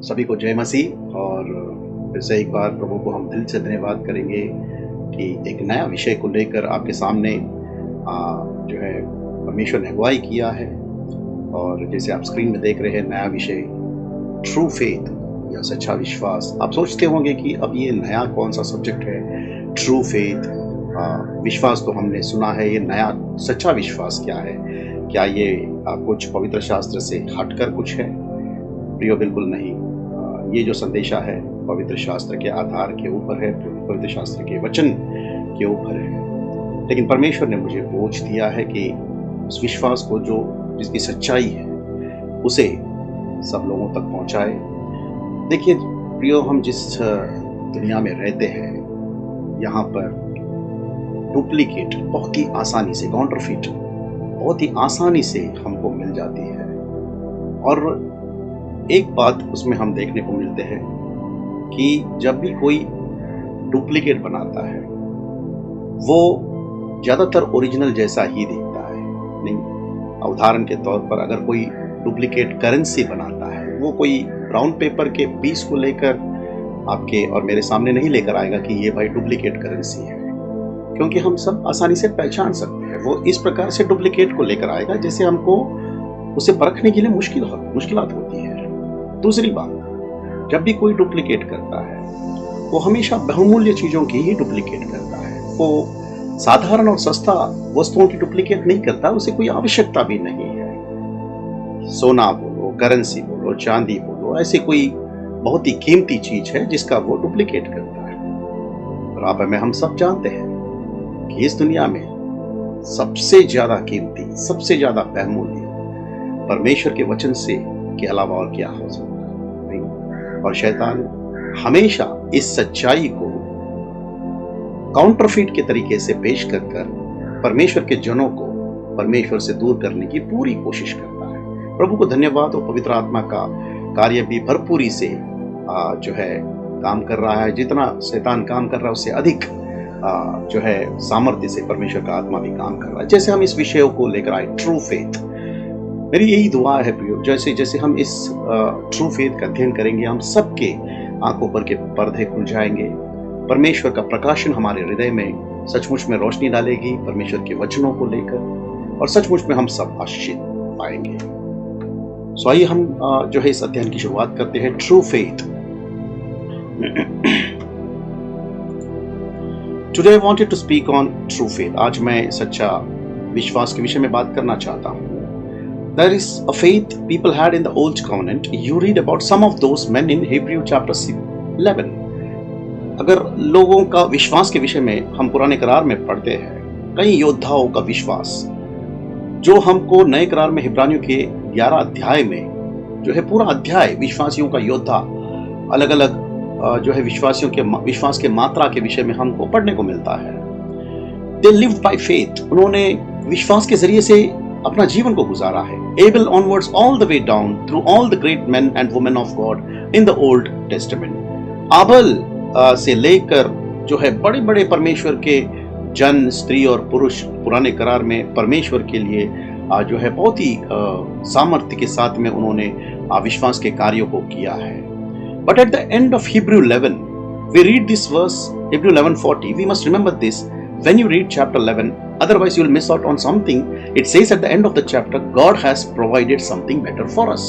सभी को जय मसीह। और फिर से एक बार प्रभु को हम दिल से धन्यवाद करेंगे कि एक नया विषय को लेकर आपके सामने जो है परमेश्वर ने अगुवाई किया है। और जैसे आप स्क्रीन में देख रहे हैं, नया विषय ट्रू फेथ या सच्चा विश्वास। आप सोचते होंगे कि अब ये नया कौन सा सब्जेक्ट है, ट्रू फेथ। विश्वास तो हमने सुना है, ये नया सच्चा विश्वास क्या है? क्या ये कुछ पवित्र शास्त्र से हटकर कुछ है? प्रियो, बिल्कुल नहीं। ये जो संदेशा है पवित्र शास्त्र के आधार के ऊपर है, पवित्र शास्त्र के वचन के ऊपर है। लेकिन परमेश्वर ने मुझे बोझ दिया है कि उस विश्वास को जो जिसकी सच्चाई है उसे सब लोगों तक पहुंचाए। देखिए प्रियो, हम जिस दुनिया में रहते हैं यहाँ पर डुप्लीकेट बहुत ही आसानी से, काउंटरफीट बहुत ही आसानी से हमको मिल जाती है। और एक बात उसमें हम देखने को मिलते हैं कि जब भी कोई डुप्लीकेट बनाता है वो ज़्यादातर ओरिजिनल जैसा ही दिखता है। नहीं, उदाहरण के तौर पर अगर कोई डुप्लीकेट करेंसी बनाता है, वो कोई ब्राउन पेपर के पीस को लेकर आपके और मेरे सामने नहीं लेकर आएगा कि ये भाई डुप्लीकेट करेंसी है, क्योंकि हम सब आसानी से पहचान सकते हैं। वो इस प्रकार से डुप्लीकेट को लेकर आएगा जैसे हमको उसे परखने के लिए मुश्किलात होती है। दूसरी बात, जब भी कोई डुप्लीकेट करता है वो हमेशा बहुमूल्य चीज़ों की ही डुप्लीकेट करता है। वो साधारण और सस्ता वस्तुओं की डुप्लीकेट नहीं करता, उसे कोई आवश्यकता भी नहीं है। सोना बोलो, करेंसी बोलो, चांदी बोलो, ऐसी कोई बहुत ही कीमती चीज है जिसका वो डुप्लीकेट करता है। और आप में हम सब जानते हैं कि इस दुनिया में सबसे ज्यादा कीमती, सबसे ज्यादा बहुमूल्य परमेश्वर के वचन से के अलावा और क्या हो सकता है? और शैतान हमेशा इस सच्चाई को काउंटरफीट के तरीके से पेश कर परमेश्वर के जनों को परमेश्वर से दूर करने की पूरी कोशिश करता है। प्रभु को धन्यवाद। और पवित्र आत्मा का कार्य भी भरपूरी से जो है काम कर रहा है। जितना शैतान काम कर रहा है उससे अधिक जो है सामर्थ्य से परमेश्वर का आत्मा भी काम कर रहा है। जैसे हम इस विषयों को लेकर आए, ट्रू फेथ, मेरी यही दुआ है प्रियो, जैसे जैसे हम इस ट्रू फेथ का अध्ययन करेंगे, हम सबके आंखों पर के पर्दे खुल जाएंगे। परमेश्वर का प्रकाशन हमारे हृदय में सचमुच में रोशनी डालेगी परमेश्वर के वचनों को लेकर, और सचमुच में हम सब आशीषित पाएंगे। सो आइए हम जो है इस अध्ययन की शुरुआत करते हैं, true faith. Today I wanted to speak on true faith. आज मैं सच्चा विश्वास के विषय में बात करना चाहता हूँ। There is a faith people had in the old covenant. You read about some of those men in Hebrew chapter 11. अगर लोगों का विश्वास के विषय में हम पुराने करार में पढ़ते हैं, कई योद्धाओं का विश्वास जो हमको नए करार में इब्रानियों के 11 अध्याय में जो है पूरा अध्याय विश्वासियों का योद्धा, अलग अलग जो है विश्वासियों के विश्वास के मात्रा के विषय में हमको पढ़ने को मिलता है। They lived by faith. उन्होंने विश्वास के जरिए से अपना जीवन को गुजारा है। Abel onwards all the way down through all the great men and women of God in the Old Testament. आबल से लेकर जो है बड़े बड़े परमेश्वर के जन, स्त्री और पुरुष पुराने करार में परमेश्वर के लिए जो है बहुत ही सामर्थ्य के साथ में उन्होंने विश्वास के कार्यों को किया है। But at the end of Hebrew 11, we read this verse, Hebrew 11:40. We must remember this when you read chapter 11. Otherwise, you will miss out on something. It says at the end of the chapter, God has provided something better for us.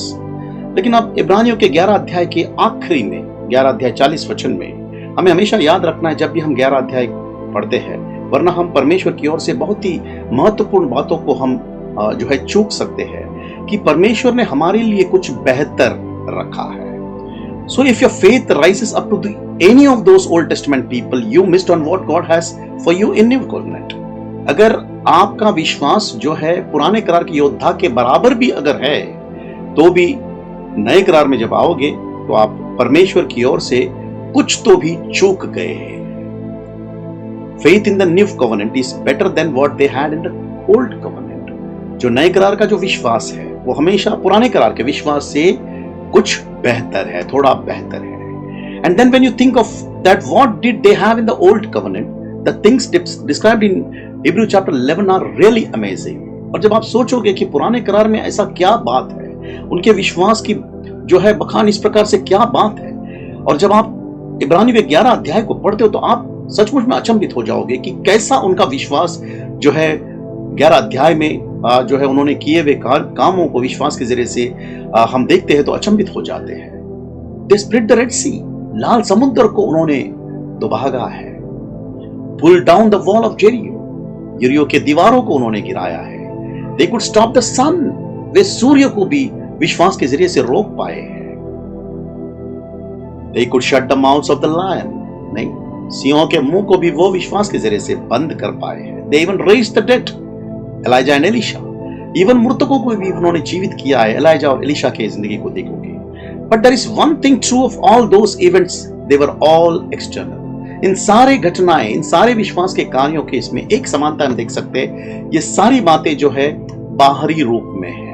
लेकिन अब इब्रानियों के 11 अध्याय के आखिरी में, 11 अध्याय 40 वचन में, हमें हमेशा याद रखना है जब भी हम 11 अध्याय पढ़ते हैं, वरना हम परमेश्वर की ओर से बहुत ही महत्वपूर्ण बातों को हम जो है चूक सकते हैं कि परमेश्वर ने हमारे लिए कुछ बेहतर रखा है। So if your faith rises up to any of those Old Testament people, you missed on what God has for you in New Covenant. अगर आपका विश्वास जो है पुराने करार के योद्धा के बराबर भी अगर है, तो भी नए करार में जब आओगे तो आप परमेश्वर की ओर से कुछ तो भी चूक गए हैं। Faith in the New Covenant is better than what they had in the Old Covenant. जो नए करार का जो विश्वास है वो हमेशा पुराने करार के विश्वास से कुछ बेहतर है, थोड़ा बेहतर है। And then when you think of that, what did they have in the Old Covenant? The things described in Hebrew chapter 11 are really amazing. और जब आप सोचोगे कि पुराने करार में ऐसा क्या बात है, उनके विश्वास की जो है बखान इस प्रकार से, क्या बात है। और जब आप इब्रानियों के 11 अध्याय को पढ़ते हो तो आप सचमुच में अचंभित हो जाओगे कि कैसा उनका विश्वास जो है 11 अध्याय में जो है उन्होंने किए हुए कामों को विश्वास के जरिए से हम देखते हैं तो अचंभित हो जाते हैं। They split the Red Sea, लाल समुद्र को उन्होंने दुभागा है। Pull down the wall of यरीहो के दीवारों को उन्होंने गिराया है। They could stop the sun, वे सूर्य को भी विश्वास के जरिए से रोक पाए हैं। They could shut the mouths of the lion, नहीं, सिंहों के मुंह को भी वो विश्वास के जरिए से बंद कर पाए हैं। They even raised the dead, Elijah and Elisha, even मृतकों को भी उन्होंने जीवित किया है। एलाइजा और एलिशा की जिंदगी को देखोगे। But there is one thing true of all those events, they were all external. इन सारे घटनाएं, इन सारे विश्वास के कार्यों के इसमें एक समानता हम देख सकते हैं, ये सारी बातें जो है बाहरी रूप में है।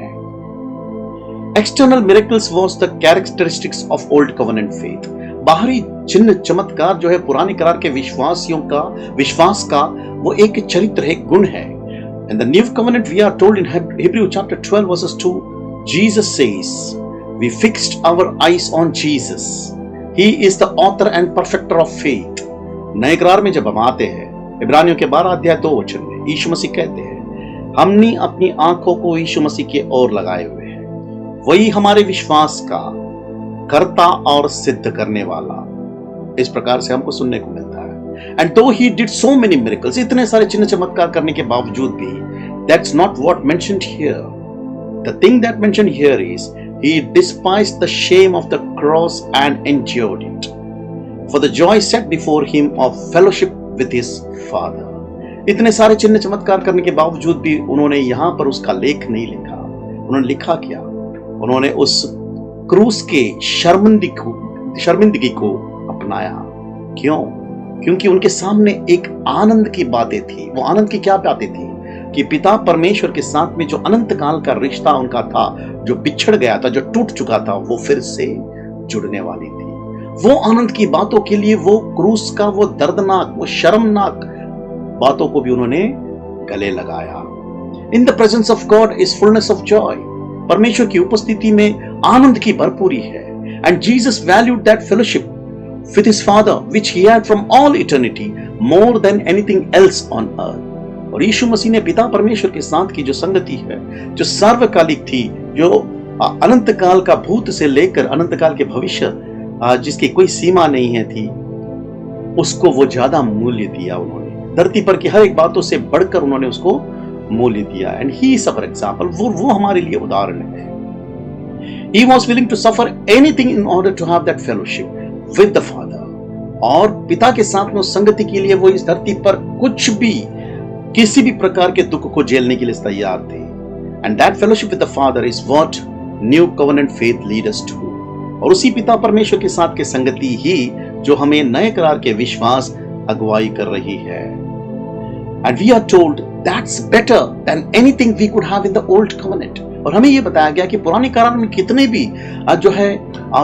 External miracles was the characteristics of old covenant faith. बाहरी चिन्ह चमत्कार जो है पुराने करार के विश्वासियों का विश्वास का वो एक चरित्र है, गुण है। In the new covenant we are told in Hebrew chapter 12 verses 2, Jesus says, we fixed our eyes on Jesus. He is the author and perfecter of faith. नए करार में जब हम आते हैं, इब्रानियों के 12 अध्याय 2 वचन में यीशु मसीह कहते हैं, हमने अपनी आंखों को यीशु मसीह की ओर लगाए हुए हैं। वही हमारे विश्वास का कर्ता और सिद्ध करने वाला। इस प्रकार से हमको सुनने को मिलता है। And though he did so many miracles, इतने सारे चिन्ह चमत्कार करने के बावजूद भी, that's not what mentioned here. The thing that mentioned here is he despised the shame of the cross and endured it for the joy set before him of fellowship with his Father. इतने सारे चिन्ह चमत्कार करने के बावजूद भी उन्होंने यहाँ पर उसका लेख नहीं लिखा। उन्होंने लिखा क्या? उन्होंने उस क्रूस के शर्मिंदगी को अपनाया। क्यों? क्योंकि उनके सामने एक आनंद की बातें थी। वो आनंद की क्या बातें थी? कि पिता परमेश्वर के साथ में जो अनंत काल का रिश्ता उनका था, जो बिछड़ गया था, जो टूट चुका था, वो फिर से जुड़ने वाली थी। वो आनंद की बातों के लिए वो क्रूस का वो दर्दनाक, वो शर्मनाक बातों को भी उन्होंने गले लगाया। In the presence of God is fullness of Joy. परमेश्वर की उपस्थिति में आनंद की भरपूरी है। And Jesus valued that fellowship with his father which he had from all eternity more than anything else on earth। और यीशु मसीह ने पिता परमेश्वर के साथ की जो संगति है, जो सार्वकालिक थी, जो अनंत काल का भूत से लेकर अनंत काल के भविष्य जिसकी कोई सीमा नहीं है थी, उसको वो ज्यादा मूल्य दिया। उन्होंने धरती पर की हर एक बातों से बढ़कर उन्होंने उसको मूल्य दिया। And he is our example, वो हमारे लिए उदाहरण है। He was willing to suffer anything in order to have that fellowship with the Father। और पिता के साथ में उस संगति के लिए वो इस धरती पर कुछ भी, किसी भी प्रकार के दुख को झेलने के लिए तैयार थे। And that fellowship with the Father is what new covenant faith leads us to। और उसी पिता परमेश्वर के साथ की संगति ही जो हमें नए करार के विश्वास अगुवाई कर रही है। And we are told that's better than anything we could have in the old covenant। और हमें यह बताया गया कि पुराने करार में कितने भी जो है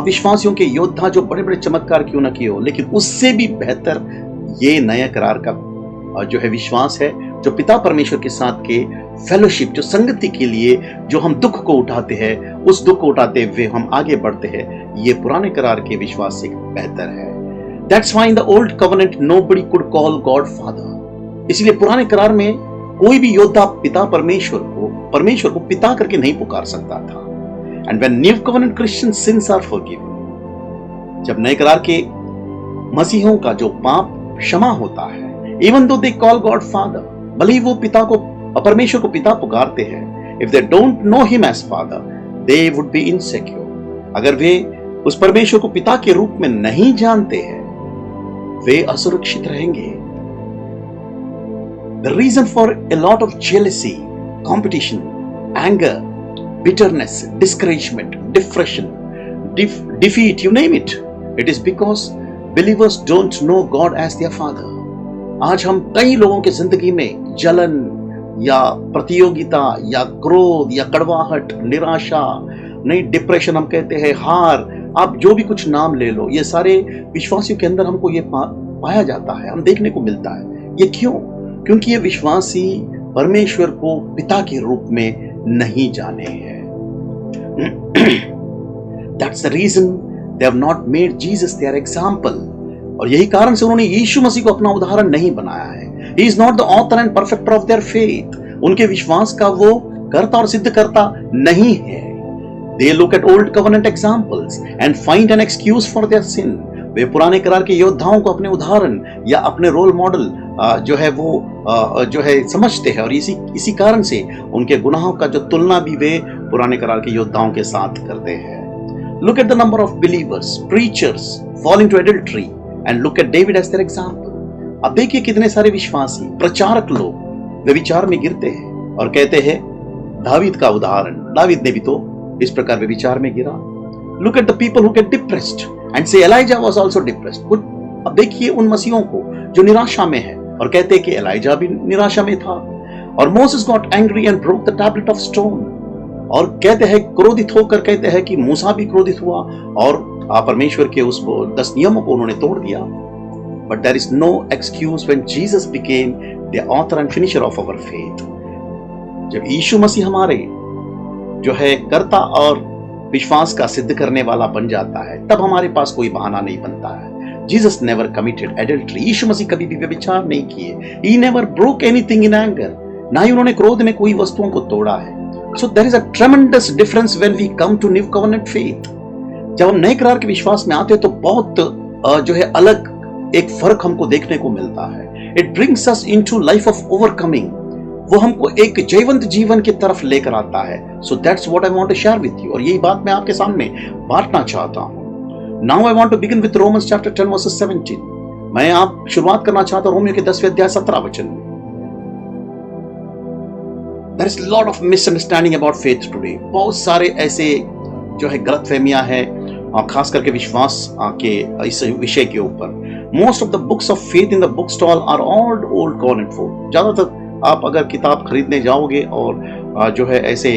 विश्वासियों के योद्धा जो बड़े बड़े चमत्कार क्यों न किए हो, लेकिन उससे भी बेहतर ये नया करार का जो है विश्वास है, जो पिता परमेश्वर के साथ के फेलोशिप, जो संगति के लिए जो हम दुख को उठाते हैं, उस दुख को उठाते हुए हम आगे बढ़ते हैं, ये पुराने करार के विश्वास से बेहतर है। That's why in the old covenant nobody could call God Father। इसलिए पुराने करार में कोई भी योद्धा पिता परमेश्वर को पिता करके नहीं पुकार सकता था। And when new covenant Christian sins are forgiven, जब नए करार के मसीहों का जो पाप क्षमा होता है, even though they call God Father, भले ही वो पिता को, परमेश्वर को पिता पुकारते हैं, if they don't know him as Father, they would be insecure। अगर वे उस परमेश्वर को पिता के रूप में नहीं जानते हैं, वे असुरक्षित रहेंगे। The reason for a lot of jealousy, competition, anger, bitterness, discouragement, depression, defeat, you name it, it is because believers don't know God as their Father। आज हम कई लोगों की जिंदगी में जलन या प्रतियोगिता या क्रोध या कड़वाहट, निराशा, नहीं डिप्रेशन हम कहते हैं, हार, आप जो भी कुछ नाम ले लो, ये सारे विश्वासियों के अंदर हमको ये पाया जाता है, हम देखने को मिलता है। ये क्यों? क्योंकि ये विश्वासी परमेश्वर को पिता के रूप में नहीं जाने हैं। That's the reason they have not made Jesus their example. और यही कारण से उन्होंने यीशु मसीह को अपना उदाहरण नहीं बनाया है. He is not the author and perfecter of their faith. उनके विश्वास का वो करता और सिद्ध करता नहीं है. They look at old covenant examples and find an excuse for their sin. वे पुराने करार के योद्धाओं को अपने उदाहरण या अपने रोल मॉडल जो है वो जो है समझते हैं, और इसी कारण से उनके गुनाहों का जो तुलना भी वे पुराने करार के योद्धाओं के साथ करते हैं. Look at the number of believers, preachers falling to adultery and look at David as their example. अब देखिए कितने सारे विश्वासी प्रचारक लोग व्यभिचार में गिरते हैं और कहते हैं दावीद का उदाहरण, दावीद ने भी तो इस प्रकार व्यभिचार में गिरा. Look at the people who get depressed and say Elijah was also depressed. अब देखिए उन मसीहों को जो निराशा में है और कहते हैं कि एलाइजा भी निराशा में था. और Moses got angry and broke the tablet of stone. और कहते हैं क्रोधित होकर कहते हैं कि मूसा भी क्रोधित हुआ और परमेश्वर के उस 10 नियमों को उन्होंने तोड़ दिया. But there is no excuse when Jesus became the author and finisher of our faith. जब यीशु मसीह हमारे जो है कर्ता और विश्वास का सिद्ध करने वाला बन जाता है, तब हमारे पास कोई बहाना नहीं बनता है. Jesus never committed adultery. यीशु मसीह कभी भी व्यभिचार नहीं किए. He never broke anything in anger. ना ही उन्होंने क्रोध में कोई वस्तुओं को तोड़ा है. So there is a tremendous difference when we come to new covenant faith. जब हम नए करार के विश्वास में आते हैं तो बहुत जो है अलग एक फर्क हमको देखने को मिलता है. It brings us into life of overcoming. वो हमको एक जीवंत जीवन की तरफ लेकर आता है. So that's what I want to share with you. और यही बात मैं आपके सामने बांटना चाहता हूँ. Now I want to begin with Romans chapter 10 verses 17. मैं आप शुरुआत करना चाहता हूँ रोमियो के 10वें अध्याय 17 वचन में. There is a lot of misunderstanding about faith today. बहुत सारे ऐसे जो है गलतफहमियां हैं खास करके विश्वास के इस विषय के ऊपर. Most of the books of faith in the bookstall are all old covenant folk. ज्यादातर आप अगर किताब खरीदने जाओगे और जो है ऐसे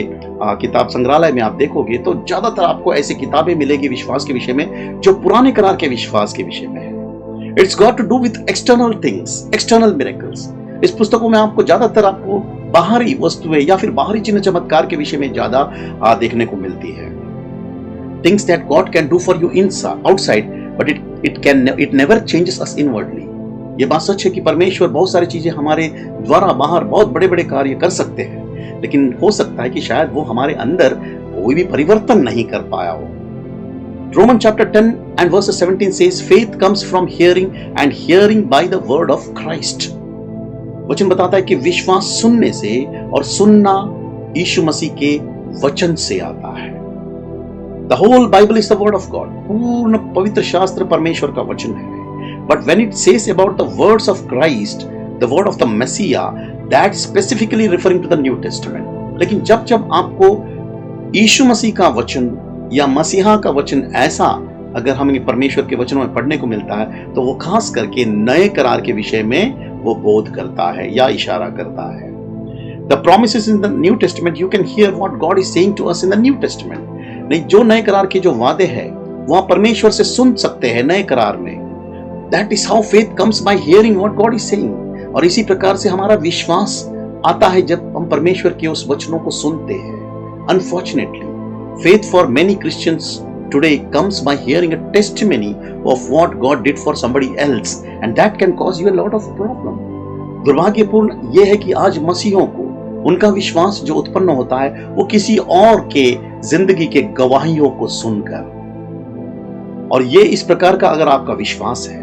किताब संग्रहालय में आप देखोगे तो ज्यादातर आपको ऐसी किताबें मिलेगी विश्वास के विषय में जो पुराने करार के विश्वास के विषय में है. It's got to do with external things, external miracles. इस पुस्तकों में आपको ज्यादातर आपको बाहरी वस्तुएं या फिर बाहरी चिन्ह चमत्कार के विषय में ज्यादा देखने को मिलती है. Things that God can do for you outside, but it never changes us inwardly. ये बात सच है कि परमेश्वर बहुत सारी चीजें हमारे द्वारा बाहर बहुत बड़े बड़े कार्य कर सकते हैं, लेकिन हो सकता है कि शायद वो हमारे अंदर कोई भी परिवर्तन नहीं कर पाया हो. Romans chapter 10 and verse 17 says, faith comes from hearing and hearing by the word of Christ. वचन बताता है कि विश्वास सुनने से और सुनना यीशु मसीह के वचन से आता है. The whole Bible is the word of God. पूर्ण पवित्र शास्त्र परमेश्वर का वचन है. But when it says about the words of Christ, the word of the Messiah, that's specifically referring to the New Testament. लेकिन जब आपको यीशु मसीह का वचन या मसीहा का वचन ऐसा अगर हमें परमेश्वर के वचनों में पढ़ने को मिलता है तो वो खास करके नए करार के विषय में वो बोध करता है या इशारा करता है. The promises in the New Testament, you can hear what God is saying to us in the New Testament. नहीं, जो नए करार के जो वादे हैं वो आप परमेश्वर से सुन सकते हैं नए करार में. That is how faith comes by hearing what God is saying. और इसी प्रकार से हमारा विश्वास आता है जब हम परमेश्वर के उस वचनों को सुनते हैं. Unfortunately, faith for many Christians today comes by hearing a testimony of what God did for somebody else, and that can cause you a lot of problem. दुर्भाग्यपूर्ण यह है कि आज मसीहों को उनका विश्वास जो उत्पन्न होता है वो किसी और के जिंदगी के गवाहियों को सुनकर, और ये इस प्रकार का अगर आपका विश्वास है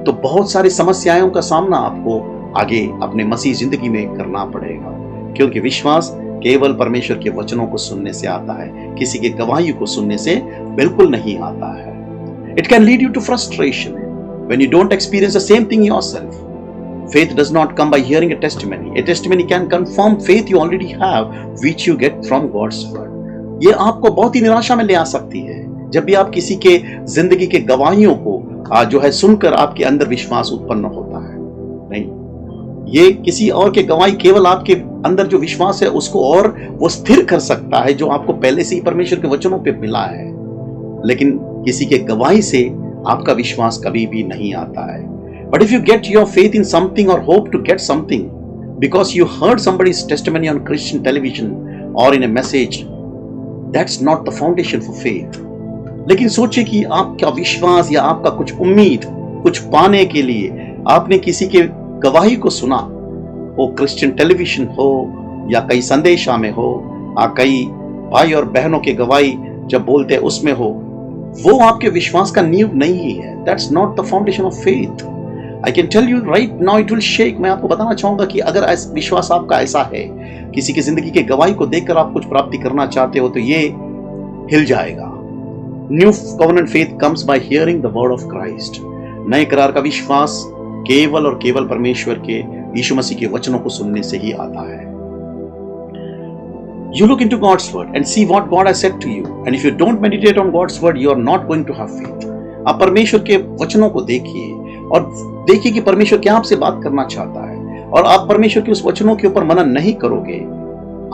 तो बहुत सारी समस्याओं का सामना आपको आगे अपने मसीह जिंदगी में करना पड़ेगा, क्योंकि विश्वास केवल परमेश्वर के वचनों को सुनने से आता है, किसी के गवाही को सुनने से बिल्कुल नहीं आता है. It can lead you to frustration when you don't experience the same thing yourself. Faith does not come by hearing a testimony. A testimony can confirm faith you already have, which you get from God's word. ये आपको बहुत ही निराशा में ले आ सकती है जब भी आप किसी के जिंदगी के गवाहियों को जो है सुनकर आपके अंदर विश्वास उत्पन्न होता है. नहीं, ये किसी और के गवाही केवल आपके अंदर जो विश्वास है उसको और वो स्थिर कर सकता है जो आपको पहले से ही परमेश्वर के वचनों पे मिला है, लेकिन किसी के गवाही से आपका विश्वास कभी भी नहीं आता है. But if you get your faith in something or hope to get something because you heard somebody's testimony on Christian television or in a message, that's not the foundation for faith. लेकिन सोचिए कि आपका विश्वास या आपका कुछ उम्मीद, कुछ पाने के लिए आपने किसी के गवाही को सुना, वो क्रिश्चियन टेलीविजन हो या कई संदेशा में हो, कई भाई और बहनों के गवाही जब बोलते हैं उसमें हो, वो आपके विश्वास का नींव नहीं है। That's not the foundation of faith. I can tell you right now it will shake. मैं आपको बताना चाहूंगा कि अगर विश्वास आपका ऐसा है, किसी की जिंदगी के गवाही को देखकर आप कुछ प्राप्ति करना चाहते हो, तो ये हिल जाएगा। New covenant faith comes by hearing the word of Christ. नए करार का विश्वास केवल और केवल परमेश्वर के यीशु मसीह के वचनों को सुनने से ही आता है। You look into God's word and see what God has said to you. And if you don't meditate on God's word, you are not going to have faith. आप परमेश्वर के वचनों को देखिए और देखिए कि परमेश्वर क्या आपसे बात करना चाहता है, और आप परमेश्वर के उस वचनों के ऊपर मनन नहीं करोगे,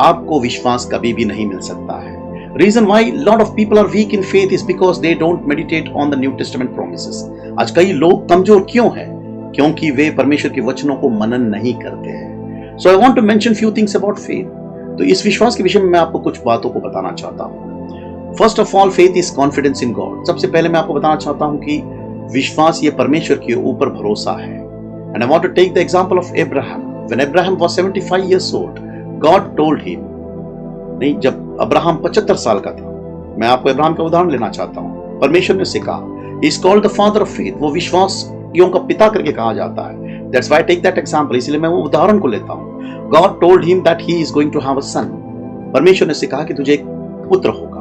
आपको विश्वास कभी भी नहीं मिल सकता है। Reason why lot of people are weak in faith is because they don't meditate on the New Testament promises. आज कई लोग कमजोर क्यों हैं? क्योंकि वे परमेश्वर के वचनों को मनन नहीं करते हैं। So I want to mention few things about faith. तो इस विश्वास के विषय में मैं आपको कुछ बातों को बताना चाहता हूँ। First of all, faith is confidence in God. सबसे पहले मैं आपको बताना चाहता हूँ कि विश्वास ये परमेश्वर के ऊपर भरोसा है। And I want to take the example of Abraham. When Abraham was 75 years old, God told him, नहीं, जब अब्राहम 75 साल का था, मैं आपको अब्राहम का उदाहरण लेना चाहता हूँ। परमेश्वर ने उसे कहा, he is called the father of faith, वो विश्वासियों का पिता करके कहा जाता है। That's why I take that example, इसलिए मैं वो उदाहरण को लेता हूँ। God told him that he is going to have a son. परमेश्वर ने उसे कहा कि तुझे एक पुत्र होगा।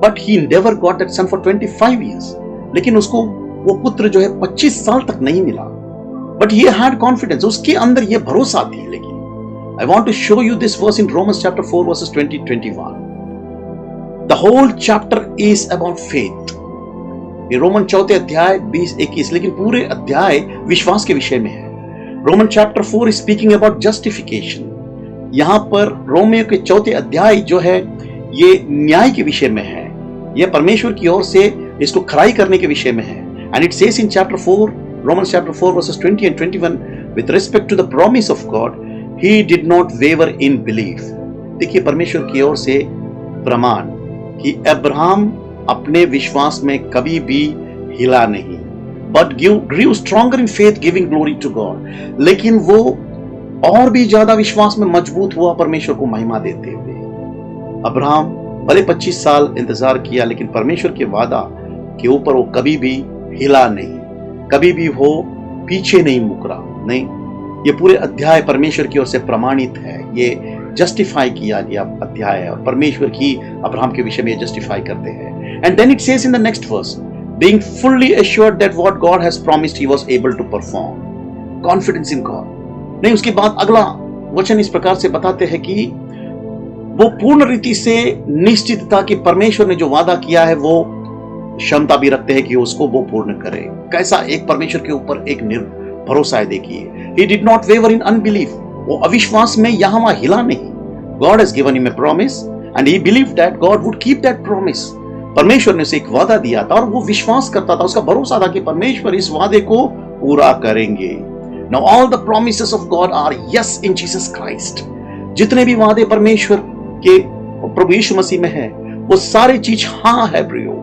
But he never got that son for 25 years. लेकिन उसको वो पुत्र जो है 25 साल तक नहीं मिला। But he had confidence. उसके अंदर ये भरोसा थी। लेकिन I want to show you this verse in Romans chapter 4 verses 20-21. The whole chapter is about faith. ये रोमन 4 अध्याय 20-21, लेकिन पूरे अध्याय विश्वास के विषय में है। Roman chapter 4 is speaking about justification. यहां पर रोमियो के 4 अध्याय जो है ये न्याय के विषय में है, यह परमेश्वर की ओर से इसको खराई करने के विषय में है। And it says in chapter 4, Romans chapter 4 verses 20 and 21, with respect to the promise of God, he did not waver in belief. देखिए परमेश्वर की ओर से प्रमाण कि अब्राहम अपने विश्वास में कभी भी हिला नहीं, but grew stronger in faith, giving glory to God. लेकिन वो और भी ज्यादा विश्वास में मजबूत हुआ, परमेश्वर को महिमा देते हुए। अब्राहम भले 25 साल इंतजार किया, लेकिन परमेश्वर के वादा के ऊपर वो कभी भी हिला नहीं, कभी भी वो पीछे नहीं मुकरा। नहीं, ये पूरे अध्याय परमेश्वर की ओर से प्रमाणित है, ये जस्टिफाई किया गया अध्याय है, और परमेश्वर की अब्राहम के विषय में जस्टिफाई करते हैं। And then it says in the next verse, being fully assured that what God has promised he was able to perform. Confidence in God. नहीं, उसके बाद अगला वचन इस प्रकार से बताते हैं कि वो पूर्ण रीति से निश्चित था कि परमेश्वर ने जो वादा किया है वो क्षमता भी रखते हैं कि उसको वो पूर्ण करे। कैसा एक परमेश्वर के ऊपर एक भरोसा है, देखिए। He did not waver in unbelief. वो अविश्वास में यहाँ वहां हिला नहीं। God has given him a promise and he believed that God would keep that promise. परमेश्वर ने उसे एक वादा दिया था और वो विश्वास करता था, उसका भरोसा था कि परमेश्वर इस वादे को पूरा करेंगे। Now all the promises of God are yes in Jesus Christ. जितने भी वादे परमेश्वर के प्रभु यीशु मसीह में है, वो सारे चीज हाँ है प्रियो।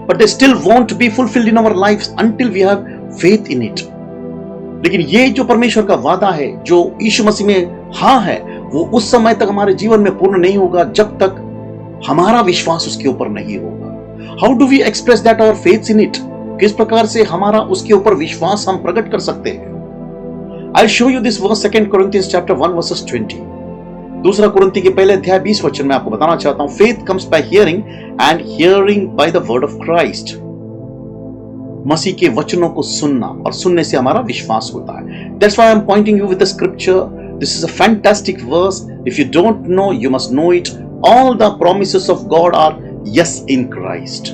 But they still won't be fulfilled in our lives until we have faith in it. लेकिन ये जो परमेश्वर का वादा है, जो यीशु मसीह में हाँ है, वो उस समय तक हमारे जीवन में पूर्ण नहीं होगा जब तक हमारा विश्वास उसके ऊपर नहीं होगा। How do we express that our faith in it? किस प्रकार से हमारा उसके ऊपर विश्वास हम प्रकट कर सकते हैं? I show you this verse 2 Corinthians chapter 1 verses 20. दूसरा कुरिन्ती के पहले अध्याय 20 वचन में आपको बताना चाहता हूं, faith comes by hearing and hearing by the word of Christ. मसीह के वचनों को सुनना और सुनने से हमारा विश्वास होता है। That's why I am pointing you with the scripture. This is a fantastic verse. If you don't know, you must know it. All the promises of God are yes in Christ.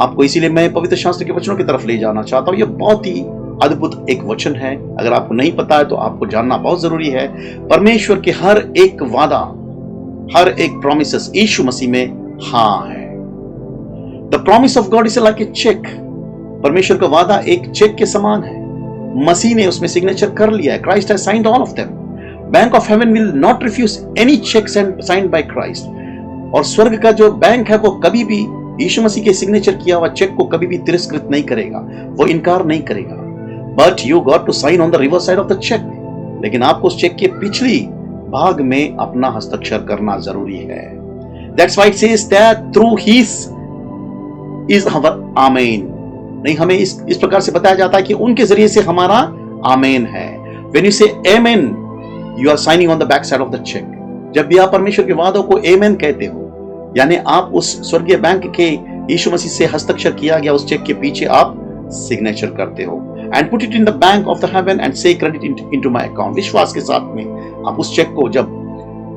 आपको इसीलिए मैं पवित्र शास्त्र के वचनों की तरफ ले जाना चाहता हूं। यह बहुत ही अद्भुत एक वचन है। अगर आपको नहीं पता है तो आपको जानना बहुत जरूरी है। परमेश्वर के हर एक वादा, हर एक प्रॉमिसेस यीशु मसीह में हाँ है। The promise of God is like a check. परमेश्वर का वादा एक चेक के समान है। मसीह ने उसमें सिग्नेचर कर लिया है। Christ has signed all of them. Bank of heaven will not refuse any cheque signed by Christ. और स्वर्ग का जो बैंक है वो कभी भी यीशु मसीह के सिग्नेचर किया हुआ चेक को कभी भी तिरस्कृत नहीं करेगा, वो इनकार नहीं करेगा। But you got to sign on the reverse side of the cheque, लेकिन आपको उस चेक के पिछली भाग में अपना हस्ताक्षर करना जरूरी है। That's why it says that through his is our amen. नहीं, हमें इस प्रकार से बताया जाता है कि उनके जरिए से हमारा आमेन है। When you say amen, you are signing on the back side of the cheque. जब भी आप परमेश्वर के वादों को आमेन कहते हो, यानी आप उस स्वर्गीय बैंक के यीशु मसीह से हस्ताक्षर किया गया उस चेक के पीछे आप सिग्नेचर करते हो। And put it in the bank of the heaven and से क्रेडिट इनटू माय अकाउंट। विश्वास के साथ में आप उस चेक को जब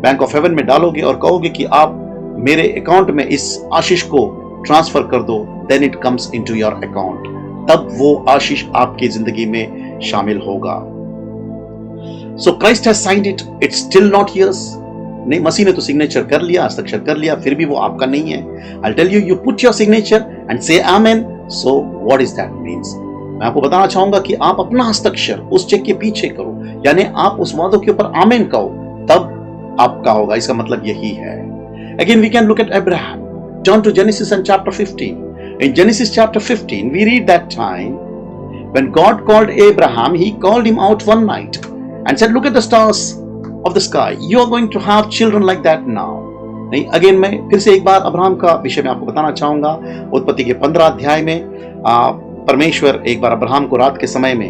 बैंक ऑफ हेवन में डालोगे और कहोगे कि आप मेरे अकाउंट में इस आशीष को ट्रांसफर कर दो, then it comes into your account. तब वो आशीष आपकी जिंदगी में शामिल होगा। So Christ has signed it, it's still not yours. नहीं, मसीह ने तो सिग्नेचर कर लिया, हस्ताक्षर कर लिया, फिर भी वो आपका नहीं है। I tell you, you put your signature and say amen. So what is that means? मैं आपको बताना चाहूंगा कि आप अपना हस्ताक्षर उस चेक के पीछे करो, यानी आप उस वादों के ऊपर आमेन कहो, तब आपका होगा। इसका मतलब यही है। Again we can look at Abraham. Turn to Genesis and chapter 15. In Genesis chapter 15, we read that time when God called Abraham, he called him out one night and said, look at the stars of the sky. You are going to have children like that now. नहीं, again मैं फिर से एक बार Abraham का विषय में आपको बताना चाहूंगा। उत्पत्ति के 15 अध्याय में परमेश्वर एक बार अब्राहम को रात के समय में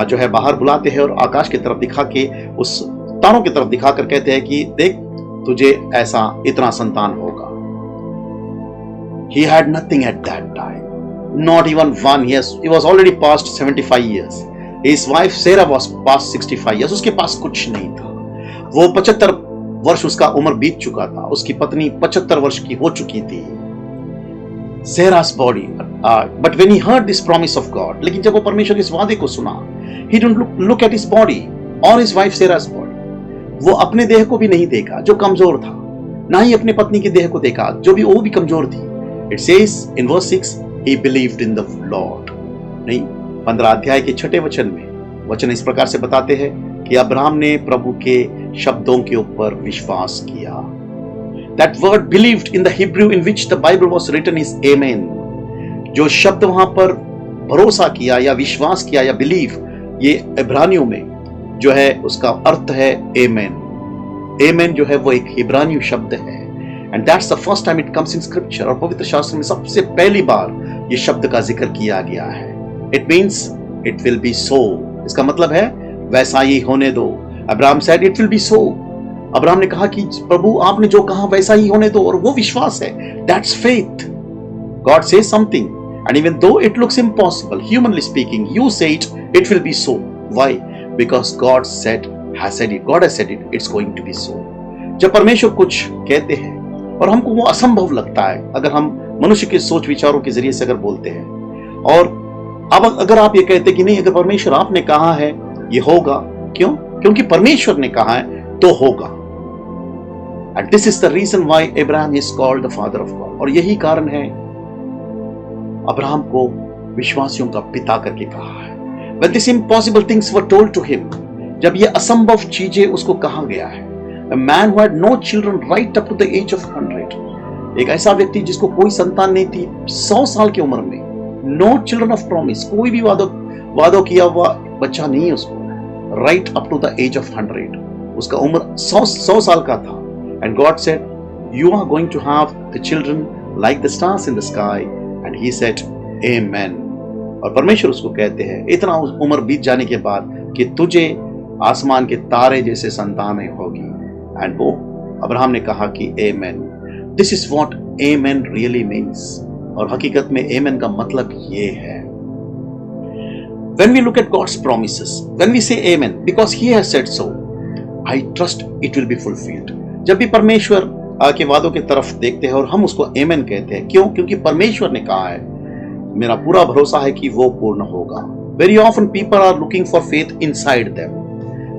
जो है बाहर बुलाते हैं और आकाश की तरफ दिखा के, उस तारों की तरफ दिखाकर कहते हैं कि देख, तुझे ऐसा इतना संतान होगा। He had nothing at that time, not even one. He was already past 75 years. His wife Sarah was past 65 years. उसके पास कुछ नहीं था। वो 75 वर्ष उसका उम्र बीत चुका था। उसकी पत्नी 75 वर्ष की हो चुकी थी। Sarah's body, but when he heard this promise of God, लेकिन जब वो परमेश्वर के इस वादे को सुना, he didn't look at his body or his wife Sarah's body. वो अपने देह को भी नहीं देखा जो कमजोर था, ना ही अपने पत्नी के देह को देखा जो भी वो भी कमजोर थी। It says in verse 6, he believed in the Lord. नहीं, 15 अध्याय के 6 वचन में वचन इस प्रकार से बताते हैं कि अब्राहम ने प्रभु के शब्दों के ऊपर विश्वास किया। That word believed in the Hebrew in which the Bible was written is amen. जो शब्द वहां पर भरोसा किया या विश्वास किया या बिलीव, ये इब्रानियों में जो है उसका अर्थ है amen. Amen जो है वो एक इब्रानी शब्द है। And that's the first time it comes in scripture. और पवित्र शास्त्र में सबसे पहली बार ये शब्द का जिक्र किया गया है। It means it will be so. इसका मतलब है वैसा ही होने दो। Abraham said it will be so. Abraham ने कहा कि प्रभु आपने जो कहा वैसा ही होने दो, और वो विश्वास है। That's faith. God says something, and even though it looks impossible, humanly speaking, you say it will be so. Why? Because God has said it. God has said it. It's going to be so. जब परमेश्वर कुछ कहते हैं और हमको वो असंभव लगता है, अगर हम मनुष्य के सोच विचारों के जरिए से अगर बोलते हैं, और अब अगर आप ये कहते कि नहीं, अगर परमेश्वर आपने कहा है ये होगा, क्यों? क्योंकि परमेश्वर ने कहा है तो होगा। And this is the reason why Abraham is called the father of God. और यही कारण है अब्राहम को विश्वासियों का पिता करके कहा है। When these impossible things were told to him, जब ये असंभव चीजें उसको कहा गया है, A man who had no children right up to the age of 100, एक ऐसा व्यक्ति जिसको कोई संतान नहीं थी 100 साल की उम्र में, no children of promise, कोई भी वादों किया हुआ बच्चा नहीं है उसको, right up to the age of 100, उसका उम्र 100 साल का था। And God said, you are going to have the children like the stars in the sky, and he said, Amen. और परमेश्वर उसको कहते हैं इतना उम्र बीत जाने के बाद कि तुझे आसमान के तारे जैसे संतानें होगी। एंड वो अब्राहम ने कहा कि Amen. This is what Amen really means. और हकीकत में Amen का मतलब ये है। When we look at God's promises, when we say Amen, because He has said so, I trust it will be fulfilled. जब भी परमेश्वर के वादों की तरफ देखते हैं और हम उसको Amen कहते हैं, क्यों? क्योंकि परमेश्वर ने कहा है, मेरा पूरा भरोसा है कि वो पूर्ण होगा। Very often people are looking for faith inside them.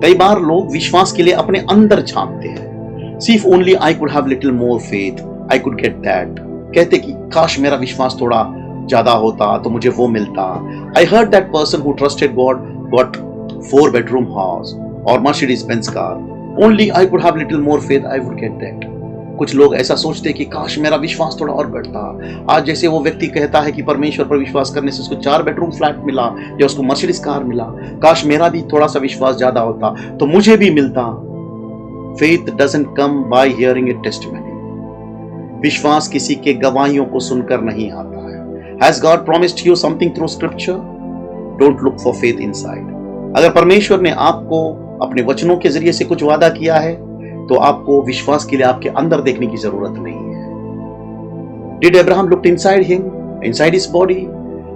कई बार लोग विश्वास के लिए अपने अंदर झांकते हैं। See if only I could have little more faith, I could get that. कहते कि काश मेरा विश्वास थोड़ा ज्यादा होता तो मुझे वो मिलता। I heard that person who trusted God got 4-bedroom house or Mercedes Benz car. Only I could have little more faith, I would get that. कुछ लोग ऐसा सोचते हैं कि काश मेरा विश्वास थोड़ा और बढ़ता। आज जैसे वो व्यक्ति कहता है कि परमेश्वर पर विश्वास करने से उसको 4 बेडरूम फ्लैट मिला या उसको मर्सिडीज कार मिला, काश मेरा भी थोड़ा सा विश्वास ज्यादा होता तो मुझे भी मिलता। Faith doesn't come by hearing A testimony. विश्वास किसी के गवाहियों को सुनकर नहीं आता है। Has God promised you something through scripture? Don't look for faith inside. अगर परमेश्वर ने आपको अपने वचनों के जरिए से कुछ वादा किया है तो आपको विश्वास के लिए आपके अंदर देखने की जरूरत नहीं है। Did Abraham looked inside him, inside his body?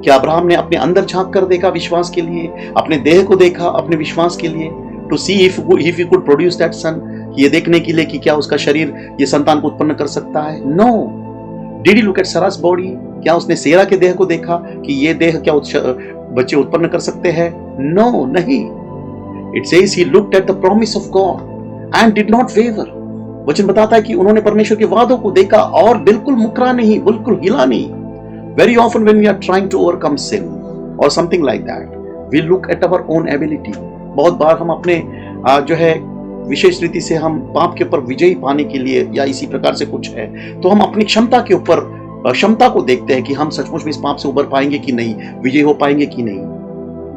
क्या अब्राहम ने अपने अंदर झांक कर देखा विश्वास के लिए, अपने देह को देखा अपने विश्वास के लिए, to see if he could produce that son, ये देखने के लिए कि क्या उसका शरीर ये संतान को उत्पन्न कर सकता है? No. Did he look at Sarah's body? क्या उसने सेरा के देह को देखा कि ये देह क्या बच्चे उत्पन्न कर सकते हैं? नो, नहीं। It says he looked at the promise of God and did not waver। वचन बताता है कि उन्होंने परमेश्वर के वादों को देखा और बिल्कुल मुकरा नहीं, बिल्कुल हिला नहीं। Very often when we are trying to overcome sin or something like that, we look at our own ability। बहुत बार हम अपने जो है विशेष रीति से हम पाप के ऊपर विजयी पाने के लिए या इसी प्रकार से कुछ है तो हम अपनी क्षमता के ऊपर क्षमता को देखते हैं कि हम सचमुच में इस पाप से उबर पाएंगे कि नहीं, विजयी हो पाएंगे कि नहीं।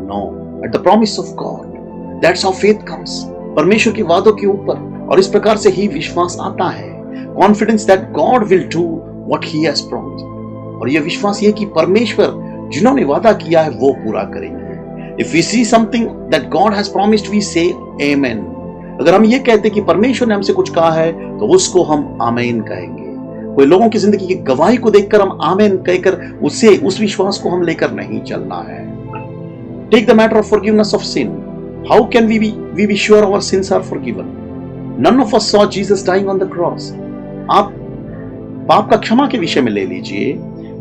No, at the promise of God, that's how faith comes। परमेश्वर के वादों के ऊपर, और इस प्रकार से ही विश्वास आता है। Confidence that God will do what he has promised. और यह विश्वास ये कि परमेश्वर जिन्होंने वादा किया है वो पूरा करेंगे। If we see something that God has promised we say amen. अगर हम ये कहते कि परमेश्वर ने हमसे कुछ कहा है तो उसको हम आमीन कहेंगे। कोई लोगों की जिंदगी की गवाही को देखकर हम आमीन कहकर उससे उस विश्वास को हम लेकर नहीं चलना है। Take the matter of forgiveness of sin. How can we be sure our sins are forgiven? None of us saw Jesus dying on the cross। आप पाप का क्षमा के विषय में ले लीजिए।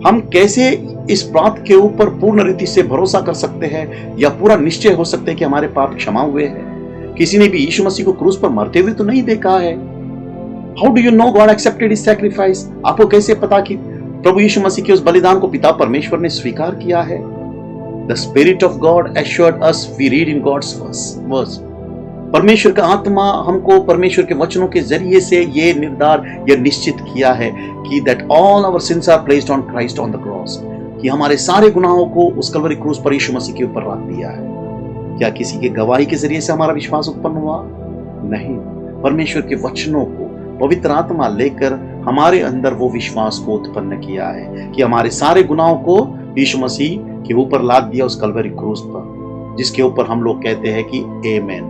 हम कैसे इस बात के ऊपर पूर्ण रीति से भरोसा कर सकते हैं या पूरा निश्चय हो सकते हैं कि हमारे पाप क्षमा हुए हैं? किसी ने भी यीशु मसीह को क्रूस पर मरते हुए तो नहीं देखा है। How do you know God accepted his sacrifice? आपको कैसे पता कि प्रभु यीशु मसीह के उस बलिदान को पिता परमेश्वर ने स्वीकार किया है? The Spirit of God assured us, we read in God's verse। परमेश्वर का आत्मा हमको परमेश्वर के वचनों के जरिए से ये निर्धार या निश्चित किया है कि that all our sins are placed on Christ on the cross। कि हमारे सारे गुनाहों को उस कलवरी क्रूस पर यीशु मसीह के ऊपर रख दिया है। क्या किसी के गवाही के जरिए से हमारा विश्वास उत्पन्न हुआ? नहीं। परमेश्वर के वचनों को पवित्र आत्मा लेकर हमारे अंदर वो विश्वास को उत्पन्न किया है कि हमारे सारे गुनाहों को यीशु मसीह के ऊपर लाद दिया उस कलवरी क्रूस पर, जिसके ऊपर हम लोग कहते हैं कि आमेन।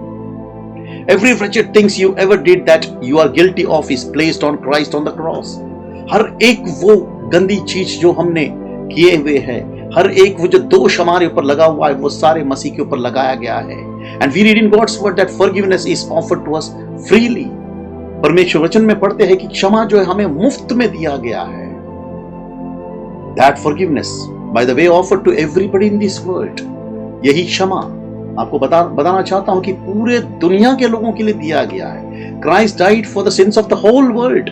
Every wretched things you ever did that you are guilty of is placed on Christ on the cross। हर एक वो गंदी चीज जो हमने किए हुए हैं, हर एक वो जो दोष हमारे ऊपर लगा हुआ है वो सारे मसीह के ऊपर लगाया गया है। And we read in God's word that forgiveness is offered to us freely। परमेश्वर वचन में पढ़ते हैं कि क्षमा जो है हमें मुफ्त में दिया गया है। That forgiveness by the way offered to everybody in this world। यही क्षमा आपको बताना चाहता हूं कि पूरे दुनिया के लोगों के लिए दिया गया है। Christ died for the sins of the whole world।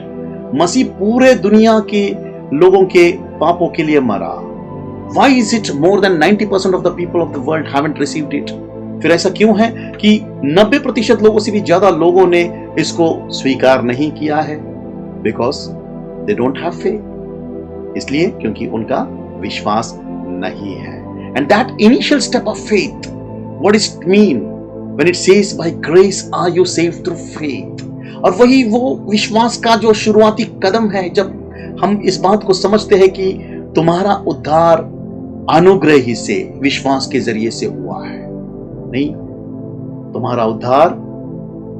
मसीह पूरे दुनिया के लोगों के पापों के लिए मरा। Why is it more than 90% of the people of the world haven't received it? फिर ऐसा क्यों है कि 90% लोगों से भी ज्यादा लोगों ने इसको स्वीकार नहीं किया है? Because they don't have faith। इसलिए क्योंकि उनका विश्वास नहीं है। And that initial step of faith, what does it mean when it says by grace are you saved through faith? और वही वो विश्वास का जो शुरुआती कदम है जब हम इस बात को समझते हैं कि तुम्हारा उद्धार अनुग्रह ही से विश्वास के जरिए से हुआ है। नहीं, तुम्हारा उद्धार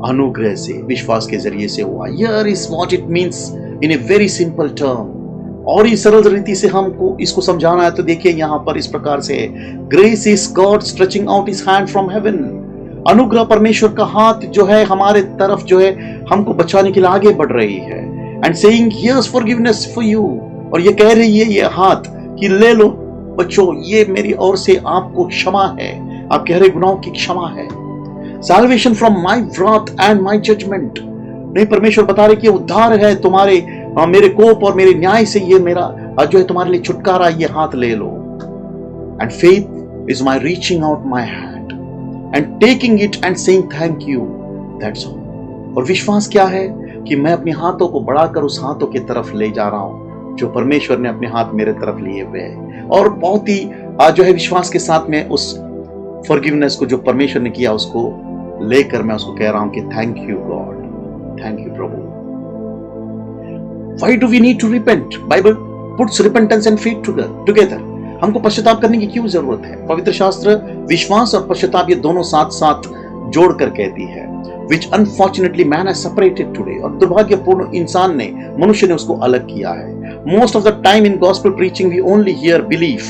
अनुग्रह से विश्वास के जरिए से हुआ। Here is what it means in a very simple term। और इस सरल रीति से हमको इसको समझाना है तो देखिए यहां पर इस प्रकार से grace is God stretching out his hand from heaven. अनुग्रह परमेश्वर का हाथ जो है हमारे तरफ जो है हमको बचाने के लिए आगे बढ़ रही है। And saying here's forgiveness for you. और ये कह रही है ये हाथ कि ले लो बच्चों, ये मेरी ओर से आपको क्षमा है, आप कह रहे गुनाहों की क्षमा है। Salvation from my wrath and my judgment. नहीं, परमेश्वर बता रहे कि उद्धार है तुम्हारे मेरे कोप और मेरे न्याय से, ये मेरा जो है तुम्हारे लिए छुटकारा, ये हाथ ले लो। And faith is my reaching out my hand and taking it and saying thank you, that's all. और विश्वास क्या है कि मैं अपने हाथों को बढ़ाकर उस हाथों की तरफ ले जा रहा हूं जो परमेश्वर ने अपने हाथ मेरे तरफ लिए हुए हैं। और बहुत ही जो है विश्वास के साथ में उस फॉरगिवनेस को जो परमेश्वर ने किया उसको लेकर मैं उसको कह रहा हूं कि thank you God, thank you Prabhu. Why do we need to repent? Bible puts repentance and faith together. हमको पश्चाताप करने की क्यों जरूरत है? पवित्र शास्त्र विश्वास और पश्चाताप ये दोनों साथ साथ जोड़कर कहती है। Which unfortunately man has separated today. और दुर्भाग्यपूर्ण इंसान ने, मनुष्य ने उसको अलग किया है। Most of the time in gospel preaching we only hear belief,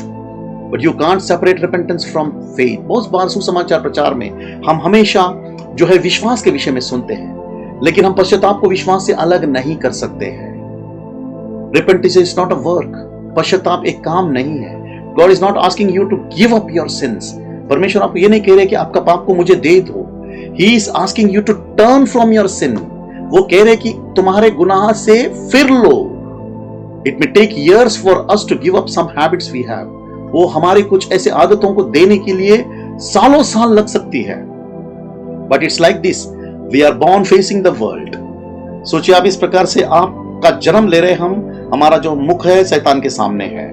but you can't separate repentance from faith. बहुत बार सुसमाचार प्रचार में हम हमेशा जो है विश्वास के विषय में सुनते हैं, लेकिन हम पश्चाताप को विश्वास से अलग नहीं कर सकते हैं। Repentance is not a work. पश्चाताप एक काम नहीं है। God is not asking you to give up your sins. परमेश्वर आपको ये नहीं कह रहे कि आपका पाप को मुझे दे दो। He is asking you to turn from your sin. वो कह रहे कि तुम्हारे गुनाह से फिर लो। It may take years for us to give up some habits we have. वो हमारी कुछ ऐसे आदतों को देने के लिए सालों साल लग सकती है। But it's like this. We are born facing the world. सोचिए आप इस प्रकार से आपका जन्म ले रहे हम, हमारा जो मुख है शैतान के सामने है।